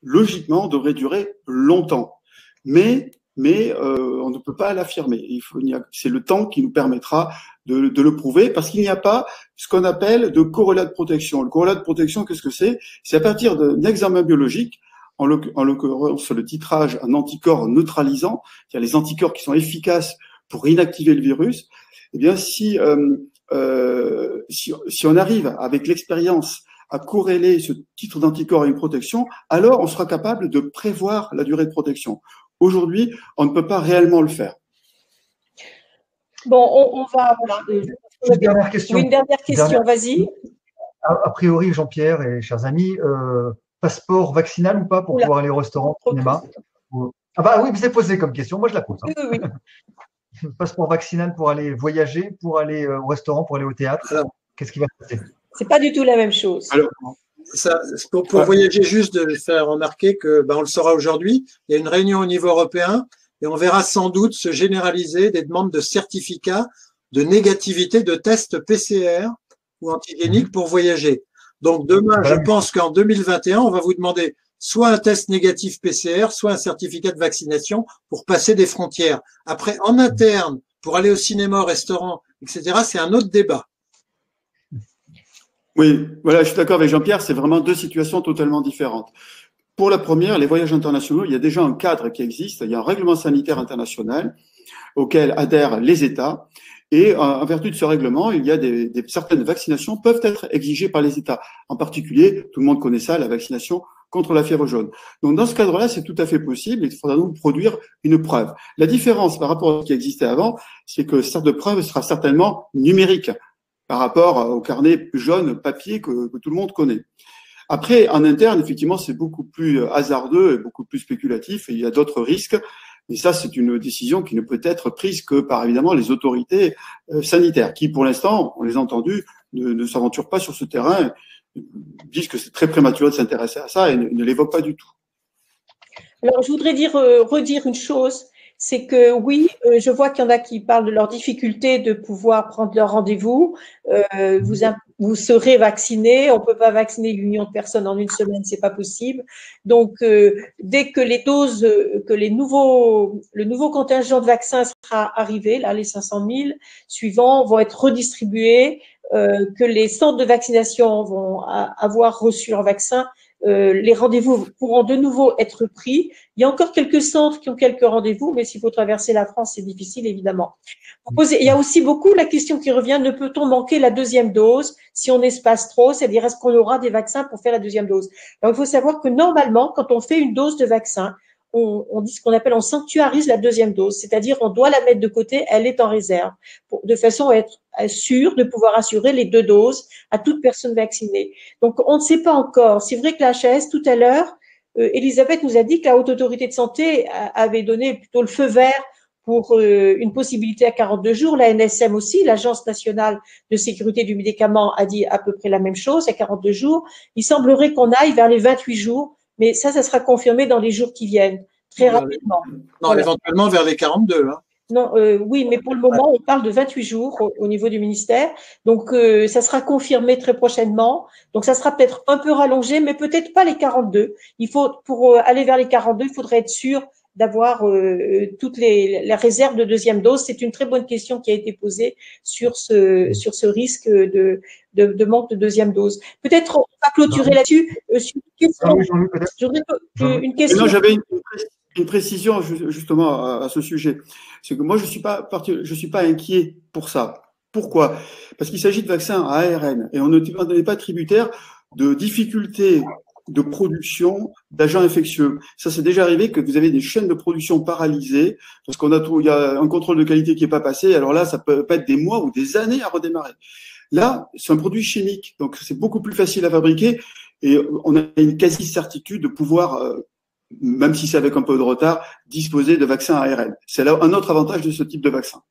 logiquement, devrait durer longtemps. Mais on ne peut pas l'affirmer. C'est le temps qui nous permettra de le prouver, parce qu'il n'y a pas ce qu'on appelle de corrélat de protection. Le corrélat de protection, qu'est-ce que c'est? C'est à partir d'un examen biologique, en l'occurrence le titrage en anticorps neutralisants, c'est-à-dire les anticorps qui sont efficaces pour inactiver le virus. Eh bien, si on arrive avec l'expérience à corréler ce titre d'anticorps à une protection, alors on sera capable de prévoir la durée de protection. Aujourd'hui, on ne peut pas réellement le faire. Bon, on va… Une dernière question. Oui, une dernière question, vas-y. A priori, Jean-Pierre et chers amis, passeport vaccinal ou pas pour pouvoir aller au restaurant, au cinéma? Ah oui, c'est posé comme question, moi je la pose. Hein. Oui. Passeport vaccinal pour aller voyager, pour aller au restaurant, pour aller au théâtre. Qu'est-ce qui va se passer? C'est pas du tout la même chose. Alors, pour voyager, juste de faire remarquer que, on le saura aujourd'hui, il y a une réunion au niveau européen et on verra sans doute se généraliser des demandes de certificats de négativité de tests PCR ou antigéniques pour voyager. Donc demain, je pense qu'en 2021, on va vous demander soit un test négatif PCR, soit un certificat de vaccination pour passer des frontières. Après, en interne, pour aller au cinéma, au restaurant, etc., c'est un autre débat. Oui, voilà, je suis d'accord avec Jean-Pierre, c'est vraiment deux situations totalement différentes. Pour la première, les voyages internationaux, il y a déjà un cadre qui existe, il y a un règlement sanitaire international auquel adhèrent les États, et en vertu de ce règlement, il y a certaines vaccinations peuvent être exigées par les États. En particulier, tout le monde connaît ça, la vaccination contre la fièvre jaune. Donc dans ce cadre-là, c'est tout à fait possible, il faudra donc produire une preuve. La différence par rapport à ce qui existait avant, c'est que cette preuve sera certainement numérique par rapport au carnet jaune papier que tout le monde connaît. Après, en interne, effectivement, c'est beaucoup plus hasardeux et beaucoup plus spéculatif et il y a d'autres risques. Et ça, c'est une décision qui ne peut être prise que par, évidemment, les autorités sanitaires qui, pour l'instant, on les a entendus, ne s'aventurent pas sur ce terrain, disent que c'est très prématuré de s'intéresser à ça et ne l'évoquent pas du tout. Alors, je voudrais redire une chose, c'est que oui, je vois qu'il y en a qui parlent de leur difficulté de pouvoir prendre leur rendez-vous. Vous serez vacciné, on peut pas vacciner l'union de personnes en une semaine, c'est pas possible. Donc, dès que les doses, que le nouveau contingent de vaccins sera arrivé, là, les 500 000 suivants vont être redistribués, que les centres de vaccination vont avoir reçu leur vaccin. Les rendez-vous pourront de nouveau être pris. Il y a encore quelques centres qui ont quelques rendez-vous, mais s'il faut traverser la France, c'est difficile, évidemment. Il y a aussi beaucoup la question qui revient, ne peut-on manquer la deuxième dose si on espace trop, c'est-à-dire est-ce qu'on aura des vaccins pour faire la deuxième dose? Alors, il faut savoir que normalement, quand on fait une dose de vaccin, on dit ce qu'on appelle, on sanctuarise la deuxième dose, c'est-à-dire on doit la mettre de côté, elle est en réserve, de façon à être sûr de pouvoir assurer les 2 doses à toute personne vaccinée. Donc, on ne sait pas encore. C'est vrai que la HAS, tout à l'heure, Elisabeth nous a dit que la Haute Autorité de Santé avait donné plutôt le feu vert pour une possibilité à 42 jours. La NSM aussi, l'Agence nationale de sécurité du médicament, a dit à peu près la même chose, à 42 jours. Il semblerait qu'on aille vers les 28 jours, mais ça sera confirmé dans les jours qui viennent, très rapidement. Non, voilà. Éventuellement vers les 42. Hein. Non, oui, mais pour le moment, on parle de 28 jours au niveau du ministère. Donc, ça sera confirmé très prochainement. Donc, ça sera peut-être un peu rallongé, mais peut-être pas les 42. Pour aller vers les 42, il faudrait être sûr d'avoir toutes les réserves de deuxième dose. C'est une très bonne question qui a été posée sur ce risque de manque de deuxième dose. Peut-être on va clôturer là-dessus. Sur une question. Non, j'avais une précision justement à ce sujet. C'est que moi, je suis pas inquiet pour ça. Pourquoi? Parce qu'il s'agit de vaccins à ARN et on n'est pas tributaire de difficultés de production d'agents infectieux. Ça, c'est déjà arrivé que vous avez des chaînes de production paralysées parce il y a un contrôle de qualité qui n'est pas passé. Alors là, ça peut être des mois ou des années à redémarrer. Là, c'est un produit chimique, donc c'est beaucoup plus facile à fabriquer et on a une quasi-certitude de pouvoir, même si c'est avec un peu de retard, disposer de vaccins à ARN. C'est là un autre avantage de ce type de vaccin.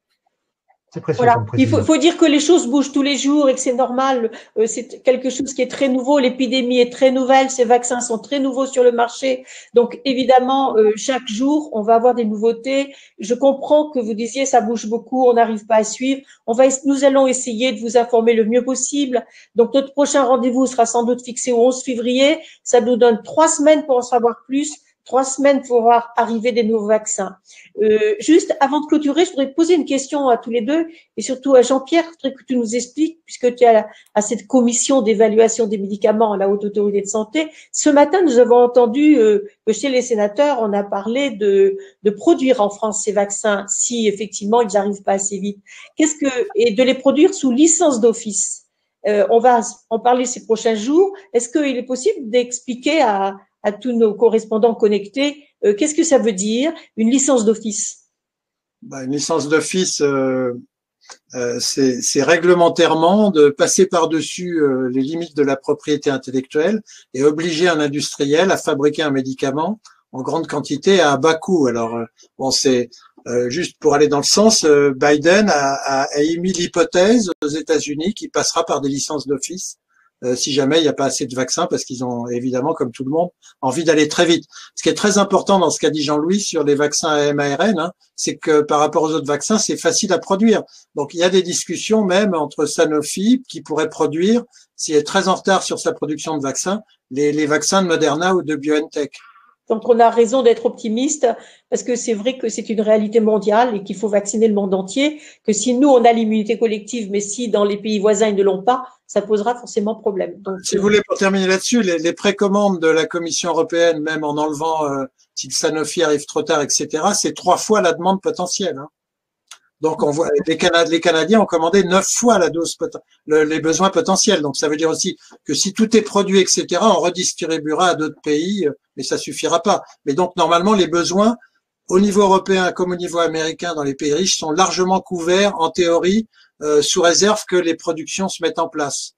Voilà. Il faut dire que les choses bougent tous les jours et que c'est normal. C'est quelque chose qui est très nouveau. L'épidémie est très nouvelle. Ces vaccins sont très nouveaux sur le marché. Donc, évidemment, chaque jour, on va avoir des nouveautés. Je comprends que vous disiez ça bouge beaucoup, on n'arrive pas à suivre. Nous allons essayer de vous informer le mieux possible. Donc, notre prochain rendez-vous sera sans doute fixé au 11 février. Ça nous donne 3 semaines pour en savoir plus. 3 semaines pour voir arriver des nouveaux vaccins. Juste avant de clôturer, je voudrais poser une question à tous les deux et surtout à Jean-Pierre. Je voudrais que tu nous expliques, puisque tu es à cette commission d'évaluation des médicaments à la Haute Autorité de Santé. Ce matin, nous avons entendu que chez les sénateurs, on a parlé de produire en France ces vaccins si effectivement ils n'arrivent pas assez vite. Et de les produire sous licence d'office. On va en parler ces prochains jours. Est-ce qu'il est possible d'expliquer à tous nos correspondants connectés, qu'est-ce que ça veut dire, une licence d'office? Une licence d'office, c'est réglementairement de passer par-dessus les limites de la propriété intellectuelle et obliger un industriel à fabriquer un médicament en grande quantité à bas coût. Alors, c'est juste pour aller dans le sens, Biden a émis l'hypothèse aux États-Unis qu'il passera par des licences d'office si jamais il n'y a pas assez de vaccins, parce qu'ils ont évidemment, comme tout le monde, envie d'aller très vite. Ce qui est très important dans ce qu'a dit Jean-Louis sur les vaccins à mARN, c'est que par rapport aux autres vaccins, c'est facile à produire. Donc il y a des discussions même entre Sanofi, qui pourrait produire, s'il est très en retard sur sa production de vaccins, les vaccins de Moderna ou de BioNTech. Donc, on a raison d'être optimiste parce que c'est vrai que c'est une réalité mondiale et qu'il faut vacciner le monde entier, que si nous, on a l'immunité collective, mais si dans les pays voisins, ils ne l'ont pas, ça posera forcément problème. Donc, si vous voulez, pour terminer là-dessus, les précommandes de la Commission européenne, même en enlevant si le Sanofi arrive trop tard, etc., c'est 3 fois la demande potentielle. Hein. Donc, on voit les Canadiens ont commandé 9 fois la dose les besoins potentiels. Donc, ça veut dire aussi que si tout est produit, etc., on redistribuera à d'autres pays, mais ça suffira pas. Mais donc, normalement, les besoins au niveau européen comme au niveau américain dans les pays riches sont largement couverts en théorie, sous réserve que les productions se mettent en place.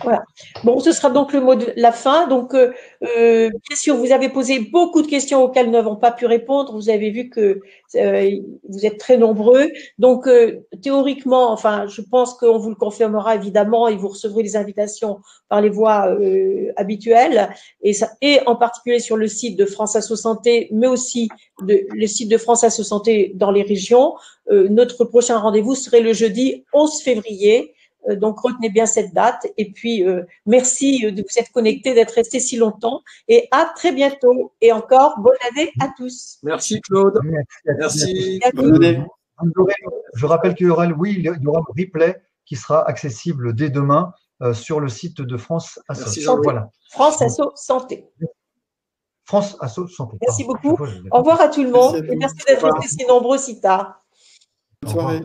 Voilà. Bon, ce sera donc le mot de la fin. Donc, bien sûr, vous avez posé beaucoup de questions auxquelles nous n'avons pas pu répondre. Vous avez vu que vous êtes très nombreux. Donc, théoriquement, enfin, je pense qu'on vous le confirmera évidemment et vous recevrez les invitations par les voies habituelles et en particulier sur le site de France Asso Santé, mais aussi le site de France Asso Santé dans les régions. Notre prochain rendez-vous serait le jeudi 11 février. Donc, retenez bien cette date. Et puis, merci de vous être connectés, d'être restés si longtemps. Et à très bientôt. Et encore, bonne année à tous. Merci, Claude. Merci. Bonne année. Je rappelle qu'il y aura, oui, il y aura le replay qui sera accessible dès demain sur le site de France Asso. Merci, Jean-Louis. Voilà. France Asso Santé. France Asso Santé. Merci beaucoup. Au revoir à tout le monde. Et merci d'être restés si nombreux si tard. Bonne soirée.